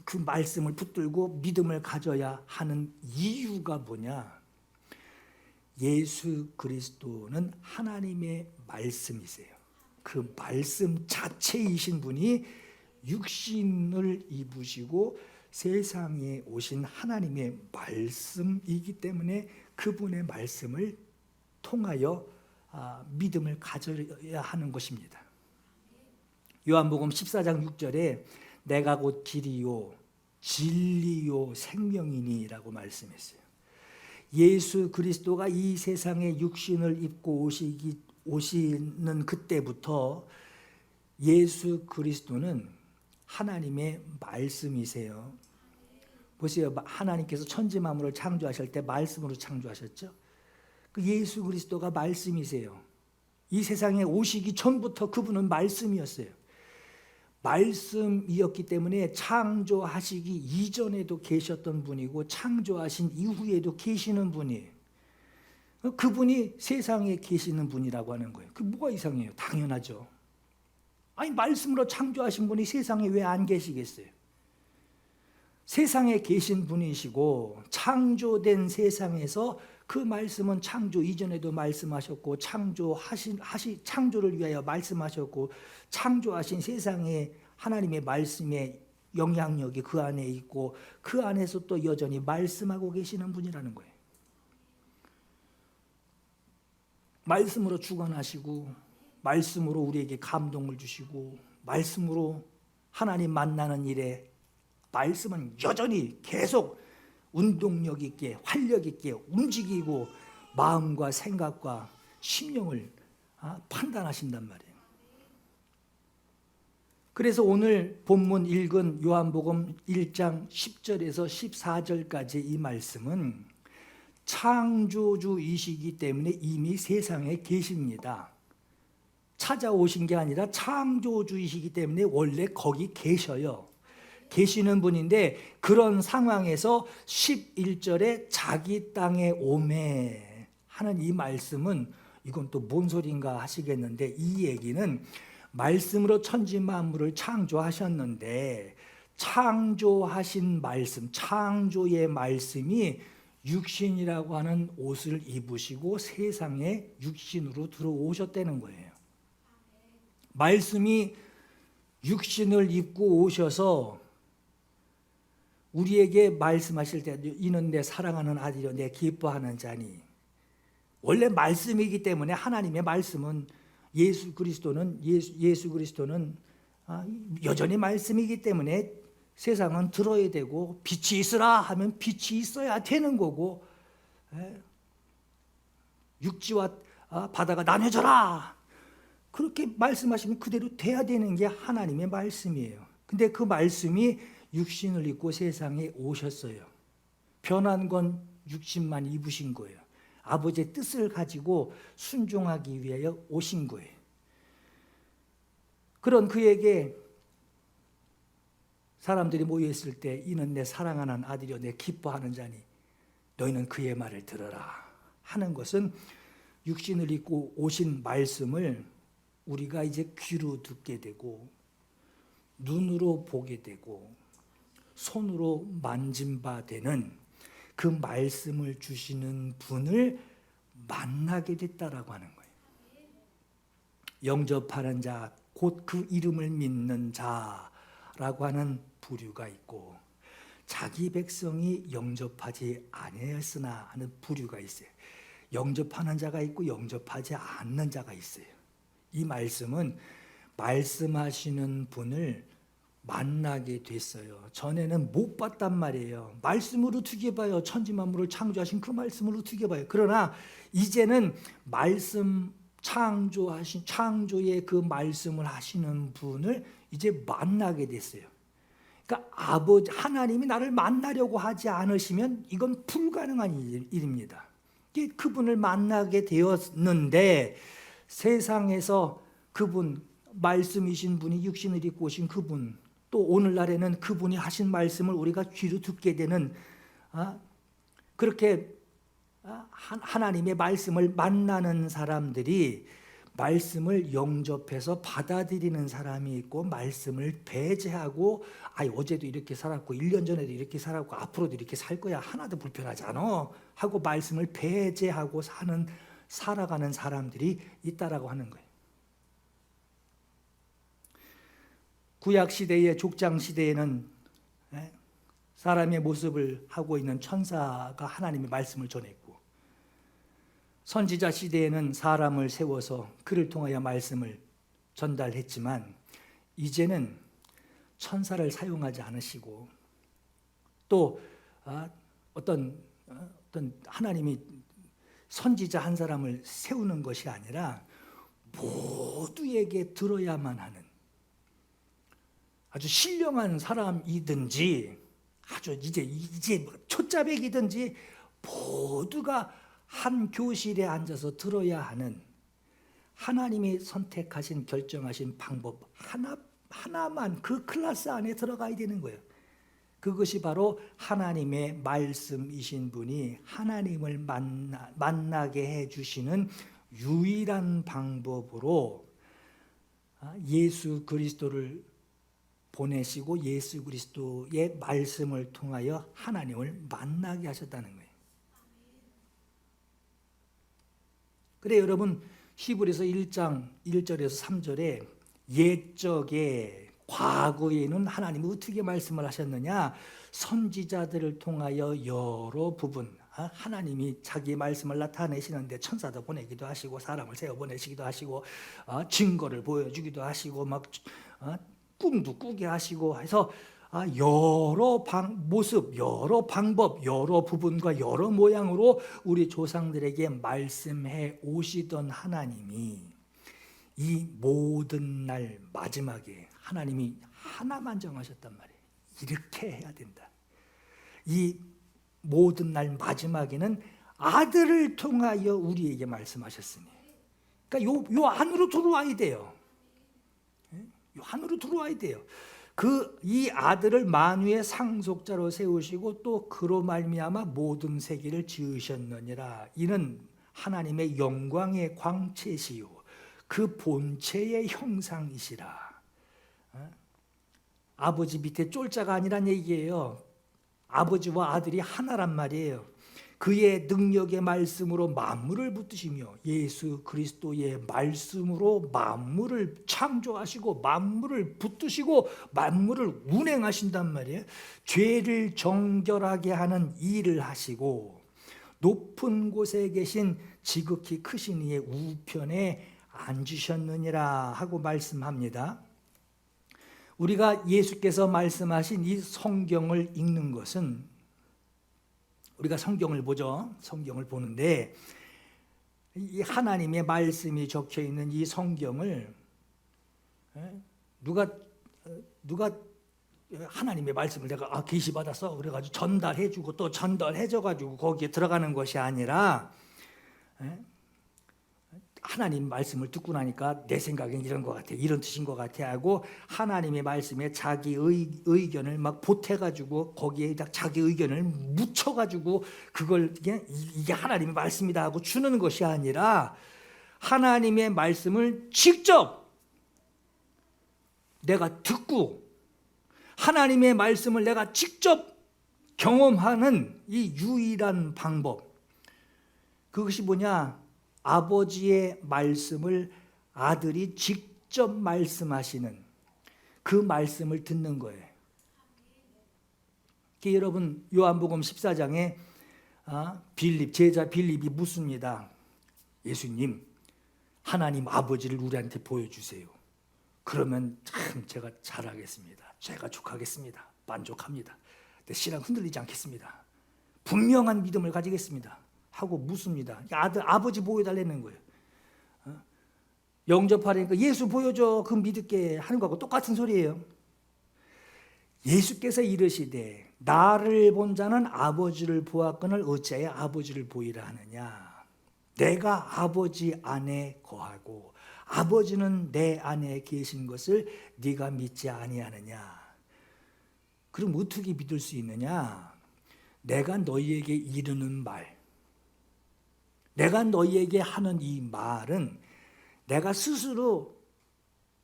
그 말씀을 붙들고 믿음을 가져야 하는 이유가 뭐냐? 예수 그리스도는 하나님의 말씀이세요. 그 말씀 자체이신 분이 육신을 입으시고 세상에 오신 하나님의 말씀이기 때문에 그분의 말씀을 통하여 믿음을 가져야 하는 것입니다. 요한복음 14장 6절에 내가 곧 길이요 진리요 생명이니 라고 말씀했어요. 예수 그리스도가 이 세상에 육신을 입고 오시는 그때부터 예수 그리스도는 하나님의 말씀이세요. 보세요. 하나님께서 천지 만물을 창조하실 때 말씀으로 창조하셨죠. 그 예수 그리스도가 말씀이세요. 이 세상에 오시기 전부터 그분은 말씀이었어요. 말씀이었기 때문에 창조하시기 이전에도 계셨던 분이고 창조하신 이후에도 계시는 분이에요. 그분이 세상에 계시는 분이라고 하는 거예요. 그 뭐가 이상해요? 당연하죠. 아니 말씀으로 창조하신 분이 세상에 왜 안 계시겠어요? 세상에 계신 분이시고 창조된 세상에서 그 말씀은 창조 이전에도 말씀하셨고 창조를 위하여 말씀하셨고 창조하신 세상에 하나님의 말씀의 영향력이 그 안에 있고 그 안에서 또 여전히 말씀하고 계시는 분이라는 거예요. 말씀으로 주관하시고 말씀으로 우리에게 감동을 주시고 말씀으로 하나님 만나는 일에 말씀은 여전히 계속 운동력 있게 활력 있게 움직이고 마음과 생각과 심령을 판단하신단 말이에요. 그래서 오늘 본문 읽은 요한복음 1장 10절에서 14절까지 이 말씀은 창조주이시기 때문에 이미 세상에 계십니다. 찾아오신 게 아니라 창조주이시기 때문에 원래 거기 계셔요. 계시는 분인데 그런 상황에서 11절에 자기 땅에 오매 하는 이 말씀은 이건 또 뭔 소린가 하시겠는데 이 얘기는 말씀으로 천지 만물을 창조하셨는데 창조하신 말씀, 창조의 말씀이 육신이라고 하는 옷을 입으시고 세상에 육신으로 들어오셨다는 거예요. 말씀이 육신을 입고 오셔서 우리에게 말씀하실 때 이는 내 사랑하는 아들이요 내 기뻐하는 자니 원래 말씀이기 때문에 하나님의 말씀은 예수 그리스도는 여전히 말씀이기 때문에 세상은 들어야 되고 빛이 있으라 하면 빛이 있어야 되는 거고 육지와 바다가 나뉘어져라 그렇게 말씀하시면 그대로 돼야 되는 게 하나님의 말씀이에요. 근데 그 말씀이 육신을 입고 세상에 오셨어요. 변한 건 육신만 입으신 거예요. 아버지의 뜻을 가지고 순종하기 위하여 오신 거예요. 그런 그에게 사람들이 모여있을 때 이는 내 사랑하는 아들이요 내 기뻐하는 자니 너희는 그의 말을 들어라 하는 것은 육신을 입고 오신 말씀을 우리가 이제 귀로 듣게 되고 눈으로 보게 되고 손으로 만진 바 되는 그 말씀을 주시는 분을 만나게 됐다라고 하는 거예요. 영접하는 자, 곧 그 이름을 믿는 자라고 하는 부류가 있고 자기 백성이 영접하지 아니하였으나 하는 부류가 있어요. 영접하는 자가 있고 영접하지 않는 자가 있어요. 이 말씀은 말씀하시는 분을 만나게 됐어요. 전에는 못 봤단 말이에요. 말씀으로 어떻게 봐요? 천지 만물을 창조하신 그 말씀으로 어떻게 봐요? 그러나 이제는 말씀 창조하신 창조의 그 말씀을 하시는 분을 이제 만나게 됐어요. 그러니까 아버지 하나님이 나를 만나려고 하지 않으시면 이건 불가능한 일입니다. 그분을 만나게 되었는데 세상에서 그분 말씀이신 분이 육신을 입고 오신 그분 또 오늘날에는 그분이 하신 말씀을 우리가 귀로 듣게 되는 그렇게 하나님의 말씀을 만나는 사람들이 말씀을 영접해서 받아들이는 사람이 있고 말씀을 배제하고 어제도 이렇게 살았고 1년 전에도 이렇게 살았고 앞으로도 이렇게 살 거야. 하나도 불편하지 않아. 하고 말씀을 배제하고 살아가는 사람들이 있다라고 하는 거예요. 구약 시대의 족장 시대에는 사람의 모습을 하고 있는 천사가 하나님의 말씀을 전했고, 선지자 시대에는 사람을 세워서 그를 통하여 말씀을 전달했지만 이제는 천사를 사용하지 않으시고 또 어떤 하나님이 선지자 한 사람을 세우는 것이 아니라 모두에게 들어야만 하는 아주 신령한 사람이든지 아주 이제 초짜백이든지 모두가 한 교실에 앉아서 들어야 하는 하나님이 선택하신 결정하신 방법 하나만 그 클래스 안에 들어가야 되는 거예요. 그것이 바로 하나님의 말씀이신 분이 하나님을 만나게 해주시는 유일한 방법으로 예수 그리스도를 보내시고 예수 그리스도의 말씀을 통하여 하나님을 만나게 하셨다는 거예요. 그래 여러분, 히브리서 1장 1절에서 3절에 옛적에 과거에는 하나님이 어떻게 말씀을 하셨느냐, 선지자들을 통하여 여러 부분 하나님이 자기 말씀을 나타내시는데 천사도 보내기도 하시고 사람을 세워 보내시기도 하시고 증거를 보여주기도 하시고 막 꿈도 꾸게 하시고 해서 여러 모습, 여러 방법, 여러 부분과 여러 모양으로 우리 조상들에게 말씀해 오시던 하나님이 이 모든 날 마지막에 하나님이 하나만 정하셨단 말이에요. 이렇게 해야 된다. 이 모든 날 마지막에는 아들을 통하여 우리에게 말씀하셨으니, 그러니까 요 안으로 들어와야 돼요. 요 안으로 들어와야 돼요. 이 아들을 만유의 상속자로 세우시고 또 그로 말미암아 모든 세계를 지으셨느니라. 이는 하나님의 영광의 광채시요 그 본체의 형상이시라. 아버지 밑에 쫄자가 아니란 얘기예요. 아버지와 아들이 하나란 말이에요. 그의 능력의 말씀으로 만물을 붙드시며 예수 그리스도의 말씀으로 만물을 창조하시고 만물을 붙드시고 만물을 운행하신단 말이에요. 죄를 정결하게 하는 일을 하시고 높은 곳에 계신 지극히 크신 이의 우편에 앉으셨느니라 하고 말씀합니다. 우리가 예수께서 말씀하신 이 성경을 읽는 것은, 우리가 성경을 보죠. 성경을 보는데 이 하나님의 말씀이 적혀 있는 이 성경을 누가 하나님의 말씀을 내가 계시 받았어 그래가지고 전달해주고 또 전달해줘가지고 거기에 들어가는 것이 아니라 하나님 말씀을 듣고 나니까 내 생각엔 이런 것 같아, 이런 뜻인 것 같아 하고 하나님의 말씀에 자기 의견을 막 보태가지고 거기에 자기 의견을 묻혀가지고 그걸 그냥 이게 하나님의 말씀이다 하고 주는 것이 아니라 하나님의 말씀을 직접 내가 듣고 하나님의 말씀을 내가 직접 경험하는 이 유일한 방법, 그것이 뭐냐? 아버지의 말씀을 아들이 직접 말씀하시는 그 말씀을 듣는 거예요. 여러분, 요한복음 14장에 제자 빌립이 묻습니다. 예수님, 하나님 아버지를 우리한테 보여주세요. 그러면 참 제가 잘하겠습니다. 제가 족하겠습니다. 만족합니다. 내 신앙 흔들리지 않겠습니다. 분명한 믿음을 가지겠습니다. 하고 묻습니다. 아버지 보여달라는 거예요. 영접하려니까 예수 보여줘, 그 믿을게 하는 거하고 똑같은 소리예요. 예수께서 이르시되 나를 본 자는 아버지를 보았거늘 어찌하여 아버지를 보이라 하느냐. 내가 아버지 안에 거하고 아버지는 내 안에 계신 것을 네가 믿지 아니하느냐. 그럼 어떻게 믿을 수 있느냐? 내가 너희에게 이르는 말, 내가 너희에게 하는 이 말은 내가 스스로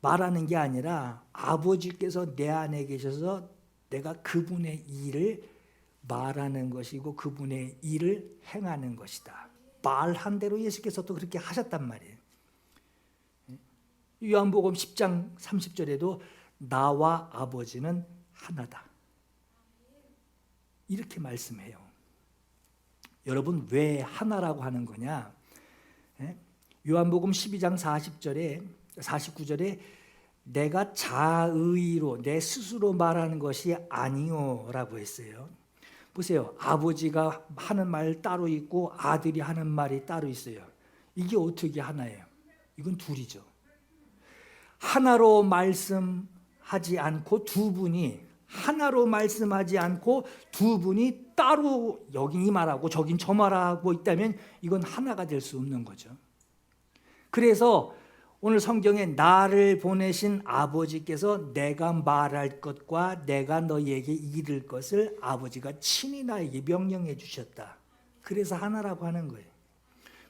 말하는 게 아니라 아버지께서 내 안에 계셔서 내가 그분의 일을 말하는 것이고 그분의 일을 행하는 것이다. 말한 대로 예수께서 또 그렇게 하셨단 말이에요. 요한복음 10장 30절에도 나와 아버지는 하나다. 이렇게 말씀해요. 여러분, 왜 하나라고 하는 거냐? 요한복음 12장 49절에 내가 자의로 내 스스로 말하는 것이 아니요 라고 했어요. 보세요. 아버지가 하는 말 따로 있고 아들이 하는 말이 따로 있어요. 이게 어떻게 하나예요? 이건 둘이죠. 하나로 말씀하지 않고 두 분이 하나로 말씀하지 않고 두 분이 따로 여긴 이 말하고 저긴 저 말하고 있다면 이건 하나가 될 수 없는 거죠. 그래서 오늘 성경에 나를 보내신 아버지께서 내가 말할 것과 내가 너희에게 이를 것을 아버지가 친히 나에게 명령해 주셨다. 그래서 하나라고 하는 거예요.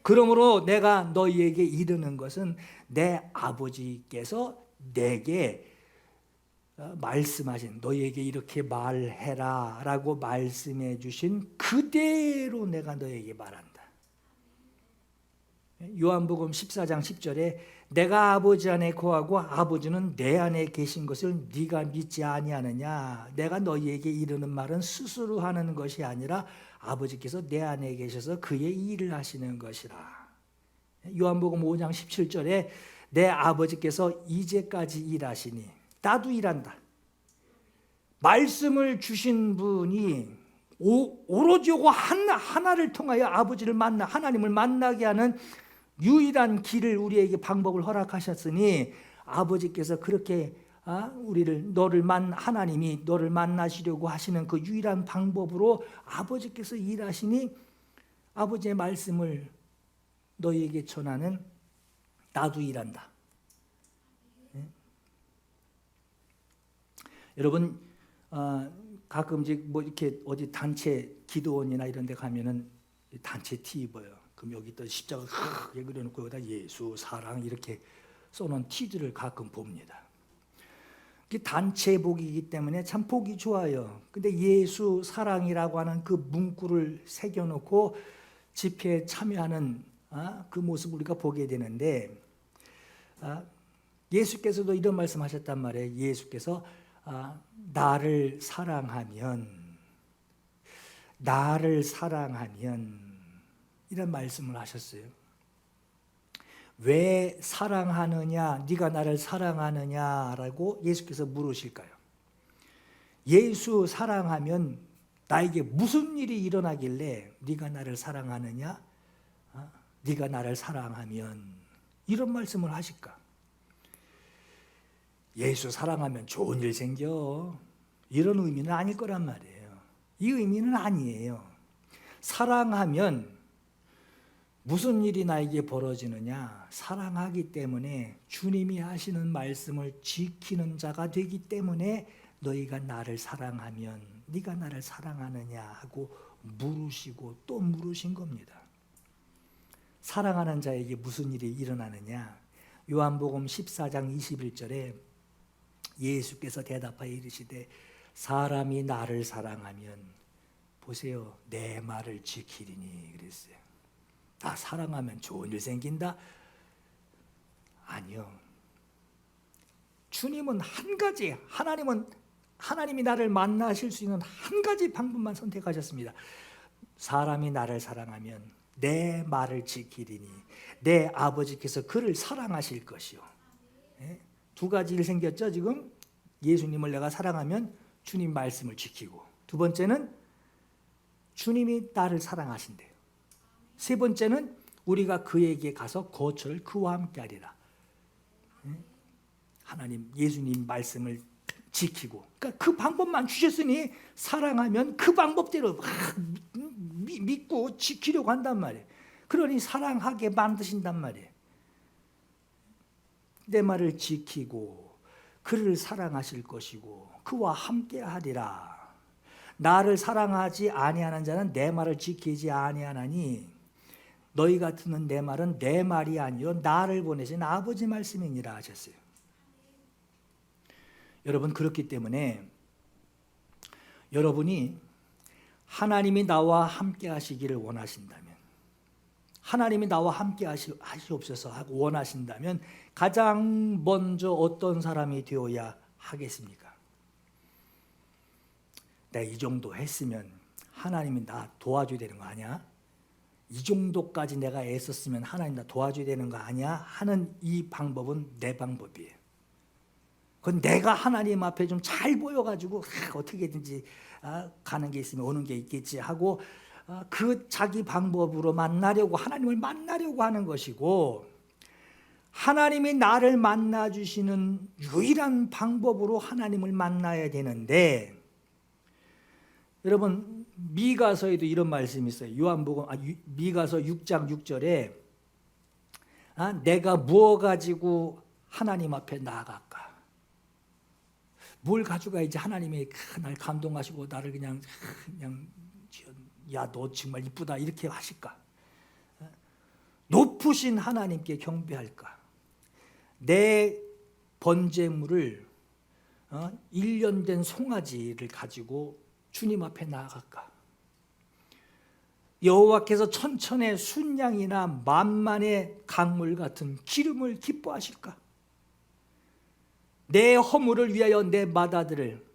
그러므로 내가 너희에게 이르는 것은 내 아버지께서 내게 말씀하신 너희에게 이렇게 말해라 라고 말씀해 주신 그대로 내가 너희에게 말한다. 요한복음 14장 10절에 내가 아버지 안에 거하고 아버지는 내 안에 계신 것을 네가 믿지 아니하느냐. 내가 너희에게 이르는 말은 스스로 하는 것이 아니라 아버지께서 내 안에 계셔서 그의 일을 하시는 것이라. 요한복음 5장 17절에 내 아버지께서 이제까지 일하시니 나도 일한다. 말씀을 주신 분이 오로지 하나를 통하여 아버지를 하나님을 만나게 하는 유일한 길을 우리에게 방법을 허락하셨으니 아버지께서 그렇게 하나님이 너를 만나시려고 하시는 그 유일한 방법으로 아버지께서 일하시니 아버지의 말씀을 너희에게 전하는 나도 일한다. 여러분 가끔씩 뭐 이렇게 어디 단체 기도원이나 이런 데 가면은 단체 티 입어요. 그럼 여기 또 십자가 크게 그려놓고 여기다 예수, 사랑 이렇게 써놓은 티들을 가끔 봅니다. 이게 단체복이기 때문에 참 보기 좋아요. 근데 예수, 사랑이라고 하는 그 문구를 새겨놓고 집회에 참여하는 그 모습을 우리가 보게 되는데 예수께서도 이런 말씀하셨단 말이에요. 예수께서 나를 사랑하면 이런 말씀을 하셨어요. 왜 사랑하느냐? 네가 나를 사랑하느냐라고 예수께서 물으실까요? 예수 사랑하면 나에게 무슨 일이 일어나길래 네가 나를 사랑하느냐? 네가 나를 사랑하면 이런 말씀을 하실까? 예수 사랑하면 좋은 일 생겨. 이런 의미는 아닐 거란 말이에요. 이 의미는 아니에요. 사랑하면 무슨 일이 나에게 벌어지느냐? 사랑하기 때문에 주님이 하시는 말씀을 지키는 자가 되기 때문에 너희가 나를 사랑하면 네가 나를 사랑하느냐 하고 물으시고 또 물으신 겁니다. 사랑하는 자에게 무슨 일이 일어나느냐? 요한복음 14장 21절에 예수께서 대답하여 이르시되 사람이 나를 사랑하면 보세요. 내 말을 지키리니 그랬어요. 나 사랑하면 좋은 일 생긴다? 아니요. 주님은 한 가지, 하나님이 나를 만나실 수 있는 한 가지 방법만 선택하셨습니다. 사람이 나를 사랑하면 내 말을 지키리니 내 아버지께서 그를 사랑하실 것이요. 두 가지 일 생겼죠. 지금 예수님을 내가 사랑하면 주님 말씀을 지키고, 두 번째는 주님이 나를 사랑하신대요. 세 번째는 우리가 그에게 가서 거처를 그와 함께 하리라. 하나님 예수님 말씀을 지키고, 그러니까 그 방법만 주셨으니 사랑하면 그 방법대로 믿고 지키려고 한단 말이에요. 그러니 사랑하게 만드신단 말이에요. 내 말을 지키고 그를 사랑하실 것이고 그와 함께 하리라. 나를 사랑하지 아니하는 자는 내 말을 지키지 아니하나니 너희가 듣는 내 말은 내 말이 아니요 나를 보내신 아버지 말씀이니라 하셨어요. 여러분, 그렇기 때문에 여러분이 하나님이 나와 함께 하시기를 원하신다면, 하나님이 나와 함께 하시옵소서 하고 원하신다면 가장 먼저 어떤 사람이 되어야 하겠습니까? 내가 이 정도 했으면 하나님이 나 도와줘야 되는 거 아니야? 이 정도까지 내가 애썼으면 하나님 나 도와줘야 되는 거 아니야? 하는 이 방법은 내 방법이에요. 그건 내가 하나님 앞에 좀 잘 보여가지고 어떻게든지 가는 게 있으면 오는 게 있겠지 하고 그 자기 방법으로 만나려고, 하나님을 만나려고 하는 것이고, 하나님이 나를 만나주시는 유일한 방법으로 하나님을 만나야 되는데, 여러분 미가서에도 이런 말씀이 있어요. 미가서 6장 6절에 내가 무엇 가지고 하나님 앞에 나아갈까? 뭘 가져가야지 하나님이 날 감동하시고 나를 그냥 야, 너 정말 이쁘다 이렇게 하실까? 높으신 하나님께 경배할까? 내 번제물을 1년 된 송아지를 가지고 주님 앞에 나아갈까? 여호와께서 천천의 순양이나 만만의 강물 같은 기름을 기뻐하실까? 내 허물을 위하여 내 맏아들을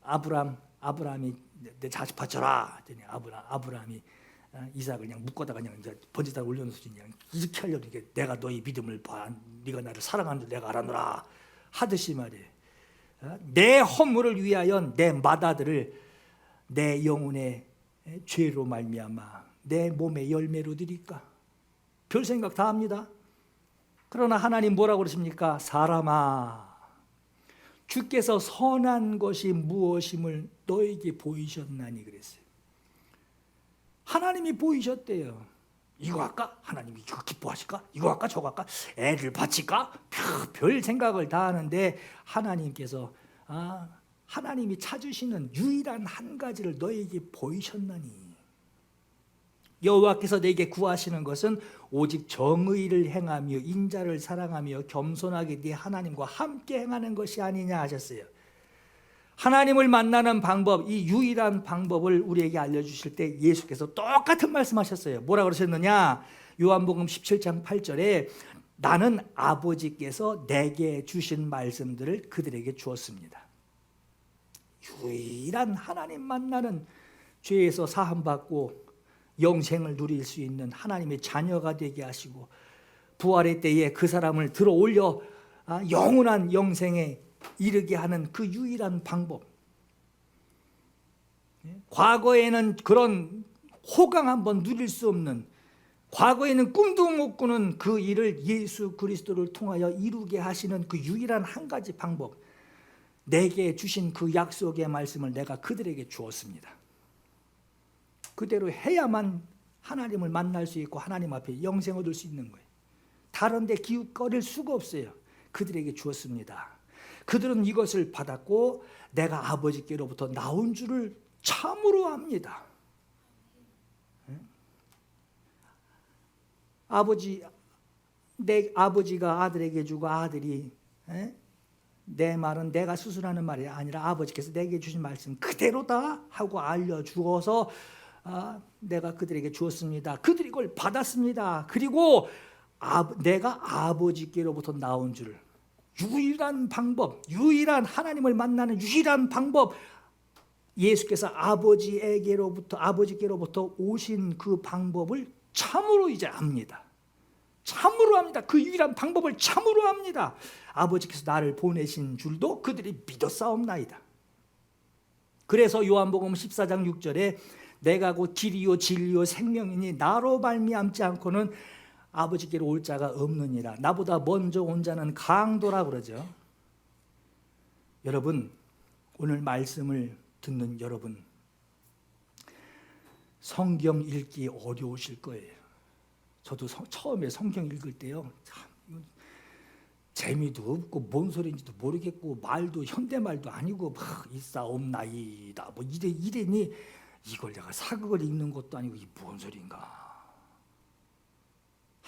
아브라함이 내 자식 바쳐라 했더니 아브라함이 이삭을 그냥 묶어다가 그냥 이제 번제단 올려놓으니 그냥 이렇게 하려고, 이게 내가 너희 믿음을 봐, 네가 나를 사랑하는 줄 내가 알아노라 하듯이 말이에요. 내 허물을 위하여 내 맏아들을 내 영혼의 죄로 말미암아 내 몸의 열매로 드릴까? 별 생각 다 합니다. 그러나 하나님 뭐라고 그러십니까? 사람아, 주께서 선한 것이 무엇임을 너에게 보이셨나니 그랬어요. 하나님이 보이셨대요. 이거 할까? 하나님이 이거 기뻐하실까? 이거 할까? 저거 할까? 애를 바칠까? 별 생각을 다 하는데 하나님께서 하나님이 찾으시는 유일한 한 가지를 너에게 보이셨나니, 여호와께서 내게 구하시는 것은 오직 정의를 행하며 인자를 사랑하며 겸손하게 네 하나님과 함께 행하는 것이 아니냐 하셨어요. 하나님을 만나는 방법, 이 유일한 방법을 우리에게 알려주실 때 예수께서 똑같은 말씀하셨어요. 뭐라 그러셨느냐? 요한복음 17장 8절에 나는 아버지께서 내게 주신 말씀들을 그들에게 주었습니다. 유일한 하나님 만나는, 죄에서 사함받고 영생을 누릴 수 있는 하나님의 자녀가 되게 하시고, 부활의 때에 그 사람을 들어 올려 영원한 영생에 이르게 하는 그 유일한 방법. 과거에는 그런 호강 한번 누릴 수 없는, 과거에는 꿈도 못 꾸는 그 일을 예수 그리스도를 통하여 이루게 하시는 그 유일한 한 가지 방법, 내게 주신 그 약속의 말씀을 내가 그들에게 주었습니다. 그대로 해야만 하나님을 만날 수 있고 하나님 앞에 영생 얻을 수 있는 거예요. 다른 데 기웃거릴 수가 없어요. 그들에게 주었습니다. 그들은 이것을 받았고 내가 아버지께로부터 나온 줄을 참으로 압니다. 내 아버지가 아들에게 주고 아들이, 내 말은 내가 수술하는 말이 아니라 아버지께서 내게 주신 말씀 그대로다 하고 알려주어서 내가 그들에게 주었습니다. 그들이 이걸 받았습니다. 그리고 내가 아버지께로부터 나온 줄, 유일한 방법, 유일한 하나님을 만나는 유일한 방법, 예수께서 아버지께로부터 오신 그 방법을 참으로 이제 압니다. 참으로 합니다. 그 유일한 방법을 참으로 합니다. 아버지께서 나를 보내신 줄도 그들이 믿었사옵나이다. 그래서 요한복음 14장 6절에 내가 곧 길이요 진리요 생명이니 나로 말미암지 않고는 아버지께로 올 자가 없느니라. 나보다 먼저 온 자는 강도라 그러죠. 여러분, 오늘 말씀을 듣는 여러분, 성경 읽기 어려우실 거예요. 저도 처음에 성경 읽을 때요, 참 재미도 없고 뭔 소리인지도 모르겠고 말도 현대말도 아니고 막 있사옵나이다 뭐 이래니 이걸 내가 사극을 읽는 것도 아니고 이 뭔 소리인가.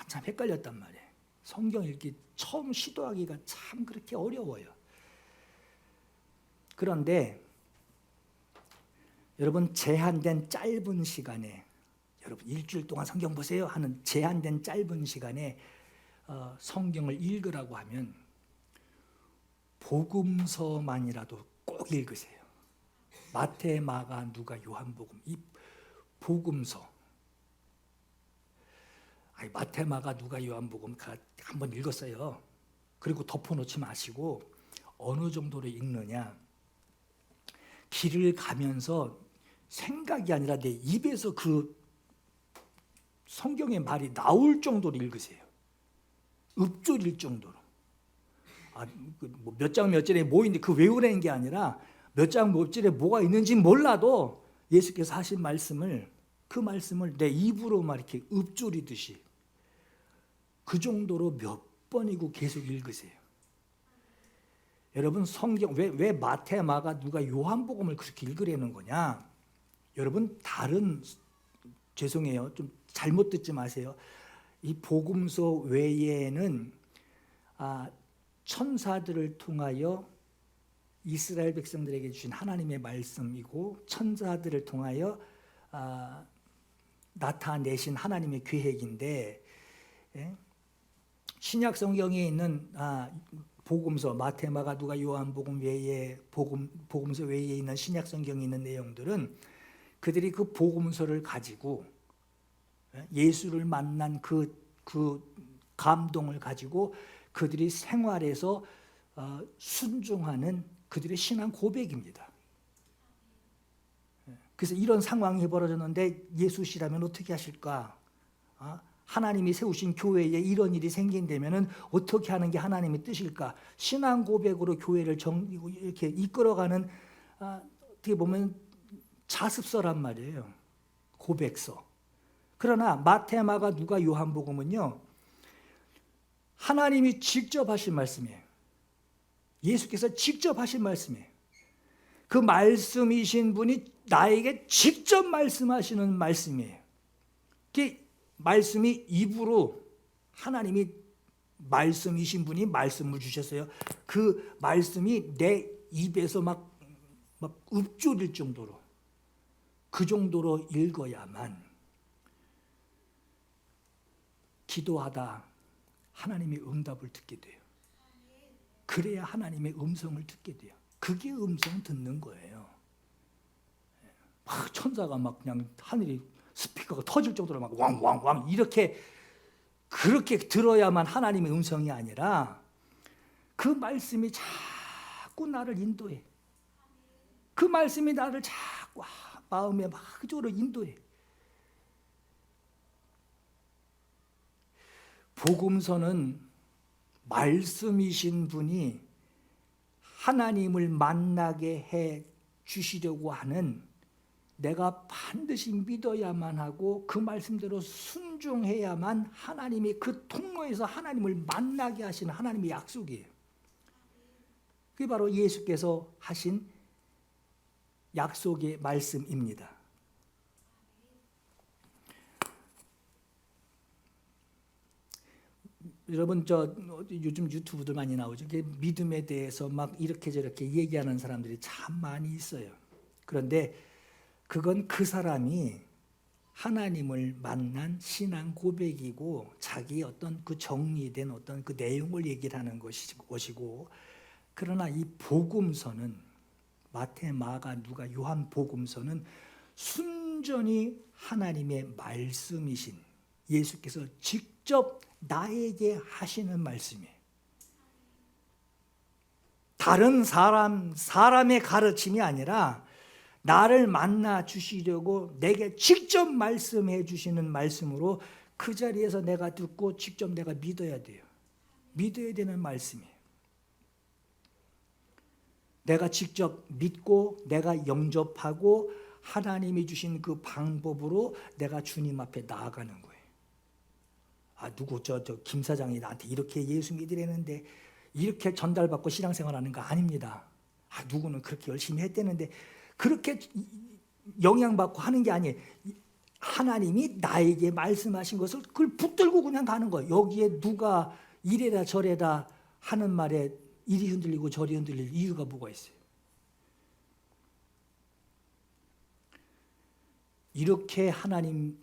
한참 헷갈렸단 말이에요. 성경 읽기 처음 시도하기가 참 그렇게 어려워요. 그런데 여러분, 제한된 짧은 시간에, 여러분 일주일 동안 성경 보세요 하는 제한된 짧은 시간에 성경을 읽으라고 하면 복음서만이라도 꼭 읽으세요. 마태, 마가, 누가, 요한복음, 이 복음서. 마태, 마가, 누가, 요한복음 한번 읽었어요. 그리고 덮어놓지 마시고 어느 정도로 읽느냐, 길을 가면서 생각이 아니라 내 입에서 그 성경의 말이 나올 정도로 읽으세요. 읊조릴 정도로. 몇 장 몇 절에 뭐 있는데 그 외우라는 게 아니라 몇 장 몇 절에 뭐가 있는지 몰라도 예수께서 하신 말씀을, 그 말씀을 내 입으로 막 이렇게 읊조리듯이 그 정도로 몇 번이고 계속 읽으세요. 여러분, 성경 왜 마태, 마가, 누가, 요한복음을 그렇게 읽으려는 거냐? 여러분, 죄송해요, 좀 잘못 듣지 마세요. 이 복음서 외에는 천사들을 통하여 이스라엘 백성들에게 주신 하나님의 말씀이고, 천사들을 통하여 나타내신 하나님의 계획인데, 신약 성경에 있는 복음서, 마태, 마가, 누가, 요한복음 외에 복음서 외에 있는 신약 성경에 있는 내용들은 그들이 그 복음서를 가지고 예수를 만난 그 감동을 가지고 그들이 생활에서 순종하는 그들의 신앙 고백입니다. 그래서 이런 상황이 벌어졌는데 예수시라면 어떻게 하실까? 하나님이 세우신 교회에 이런 일이 생긴다면 어떻게 하는 게 하나님의 뜻일까? 신앙 고백으로 교회를 이렇게 이끌어가는 어떻게 보면 자습서란 말이에요. 고백서. 그러나 마태, 마가, 누가, 요한복음은요, 하나님이 직접 하신 말씀이에요. 예수께서 직접 하신 말씀이에요. 그 말씀이신 분이 나에게 직접 말씀하시는 말씀이에요. 그 말씀이 입으로, 하나님이 말씀이신 분이 말씀을 주셨어요. 그 말씀이 내 입에서 막 읊조릴 정도로, 그 정도로 읽어야만 기도하다 하나님의 응답을 듣게 돼요. 그래야 하나님의 음성을 듣게 돼요. 그게 음성 듣는 거예요. 막 천사가 막 그냥 하늘이 스피커가 터질 정도로 막 왕왕왕 이렇게 그렇게 들어야만 하나님의 음성이 아니라 그 말씀이 자꾸 나를 인도해. 그 말씀이 나를 자꾸 마음에 막 그쪽으로 인도해. 복음서는 말씀이신 분이 하나님을 만나게 해 주시려고 하는, 내가 반드시 믿어야만 하고 그 말씀대로 순종해야만 하나님이 그 통로에서 하나님을 만나게 하시는 하나님의 약속이에요. 그게 바로 예수께서 하신 약속의 말씀입니다. 여러분, 요즘 유튜브들 많이 나오죠. 믿음에 대해서 막 이렇게 저렇게 얘기하는 사람들이 참 많이 있어요. 그런데 그건 그 사람이 하나님을 만난 신앙 고백이고 자기 어떤 그 정리된 어떤 그 내용을 얘기를 하는 것이고, 그러나 이 복음서는 마태, 마가, 누가, 요한 복음서는 순전히 하나님의 말씀이신 예수께서 직접 나에게 하시는 말씀이에요. 다른 사람의 가르침이 아니라 나를 만나 주시려고 내게 직접 말씀해 주시는 말씀으로 그 자리에서 내가 듣고 직접 내가 믿어야 돼요. 믿어야 되는 말씀이에요. 내가 직접 믿고 내가 영접하고 하나님이 주신 그 방법으로 내가 주님 앞에 나아가는 거예요. 누구 김 사장이 나한테 이렇게 예수 믿으려는데 이렇게 전달받고 신앙생활하는 거 아닙니다. 누구는 그렇게 열심히 했대는데 그렇게 영향받고 하는 게 아니에요. 하나님이 나에게 말씀하신 것을 그걸 붙들고 그냥 가는 거예요. 여기에 누가 이래라 저래라 하는 말에 이리 흔들리고 저리 흔들릴 이유가 뭐가 있어요? 이렇게 하나님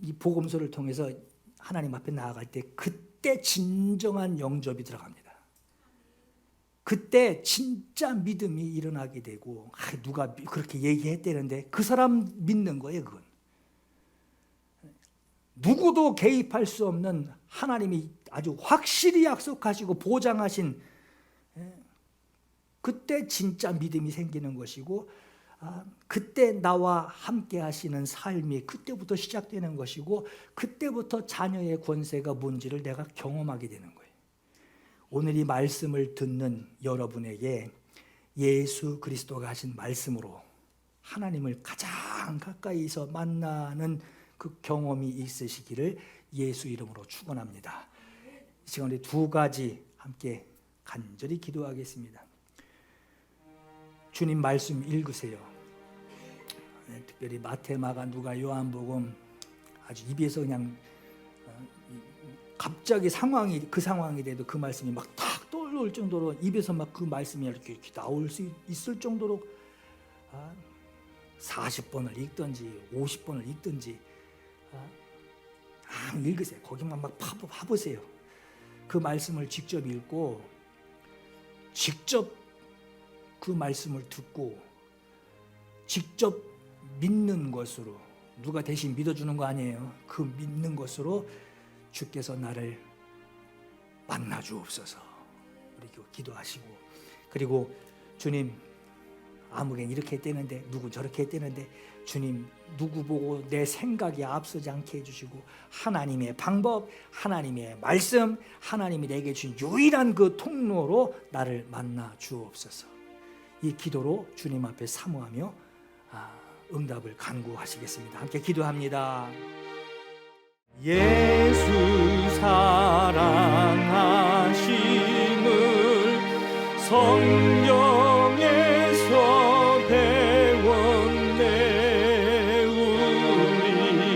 이 복음서를 통해서 하나님 앞에 나아갈 때 그때 진정한 영접이 들어갑니다. 그때 진짜 믿음이 일어나게 되고 누가 그렇게 얘기했다는데 그 사람 믿는 거예요. 그건 누구도 개입할 수 없는 하나님이 아주 확실히 약속하시고 보장하신 그때 진짜 믿음이 생기는 것이고 그때 나와 함께 하시는 삶이 그때부터 시작되는 것이고 그때부터 자녀의 권세가 뭔지를 내가 경험하게 되는 거예요. 오늘 이 말씀을 듣는 여러분에게 예수 그리스도가 하신 말씀으로 하나님을 가장 가까이서 만나는 그 경험이 있으시기를 예수 이름으로 축원합니다. 이 시간에 두 가지 함께 간절히 기도하겠습니다. 주님 말씀 읽으세요. 특별히 마태, 마가, 누가, 요한복음 아주 입에서 그냥 갑자기 그 상황이 돼도 그 말씀이 막 탁 떠올 정도로 입에서 막 그 말씀이 이렇게 나올 수 있을 정도로 40번을 읽든지 50번을 읽든지 읽으세요. 거기만 막 파보세요. 그 말씀을 직접 읽고 직접 그 말씀을 듣고 직접 믿는 것으로 누가 대신 믿어주는 거 아니에요. 그 믿는 것으로 주께서 나를 만나 주옵소서. 우리 기도하시고 그리고 주님 아무개 이렇게 했대는데 누구 저렇게 했대는데 주님 누구 보고 내 생각이 앞서지 않게 해주시고 하나님의 방법, 하나님의 말씀, 하나님이 내게 주신 유일한 그 통로로 나를 만나 주옵소서. 이 기도로 주님 앞에 사모하며 응답을 간구하시겠습니다. 함께 기도합니다. 예수 사랑하심을 성경에서 배웠네.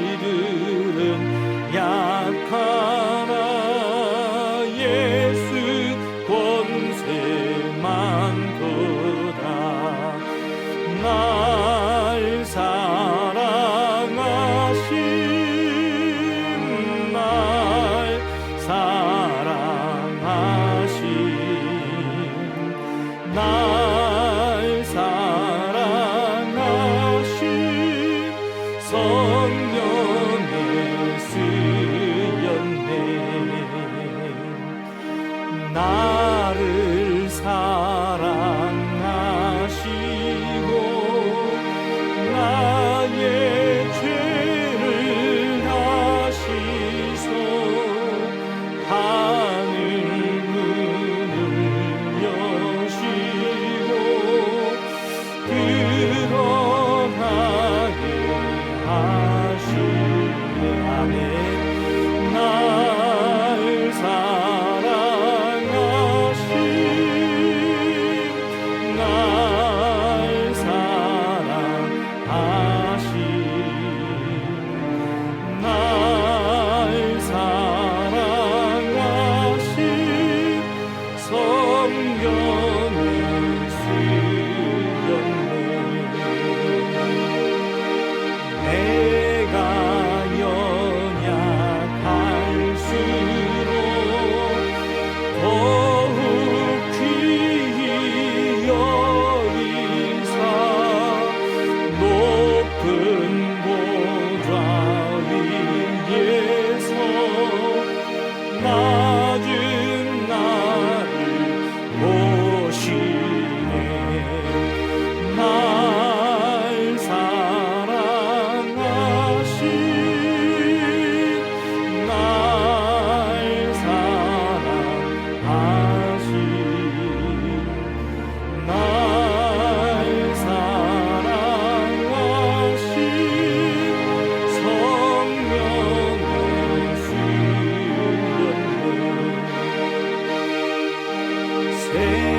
우리들은 약하나 예수 권세만 거다. 날 사랑하심 날 사랑하심 날 사랑하심 성령에 쓰였네. 나를 사랑하시고 나의 죄를 다시소 하늘 문을 여시고 들어가게 하시네. 아멘. 날 사랑하심 날 사랑하심 날 사랑하심 성경에 쓰였네. 내가 연약할수록 더욱 귀히 여기사 높은 보좌 위에서 낮은 나를 보시네. 날 사랑하심 날 사랑하심 날 사랑하심 성령에 쓰였네.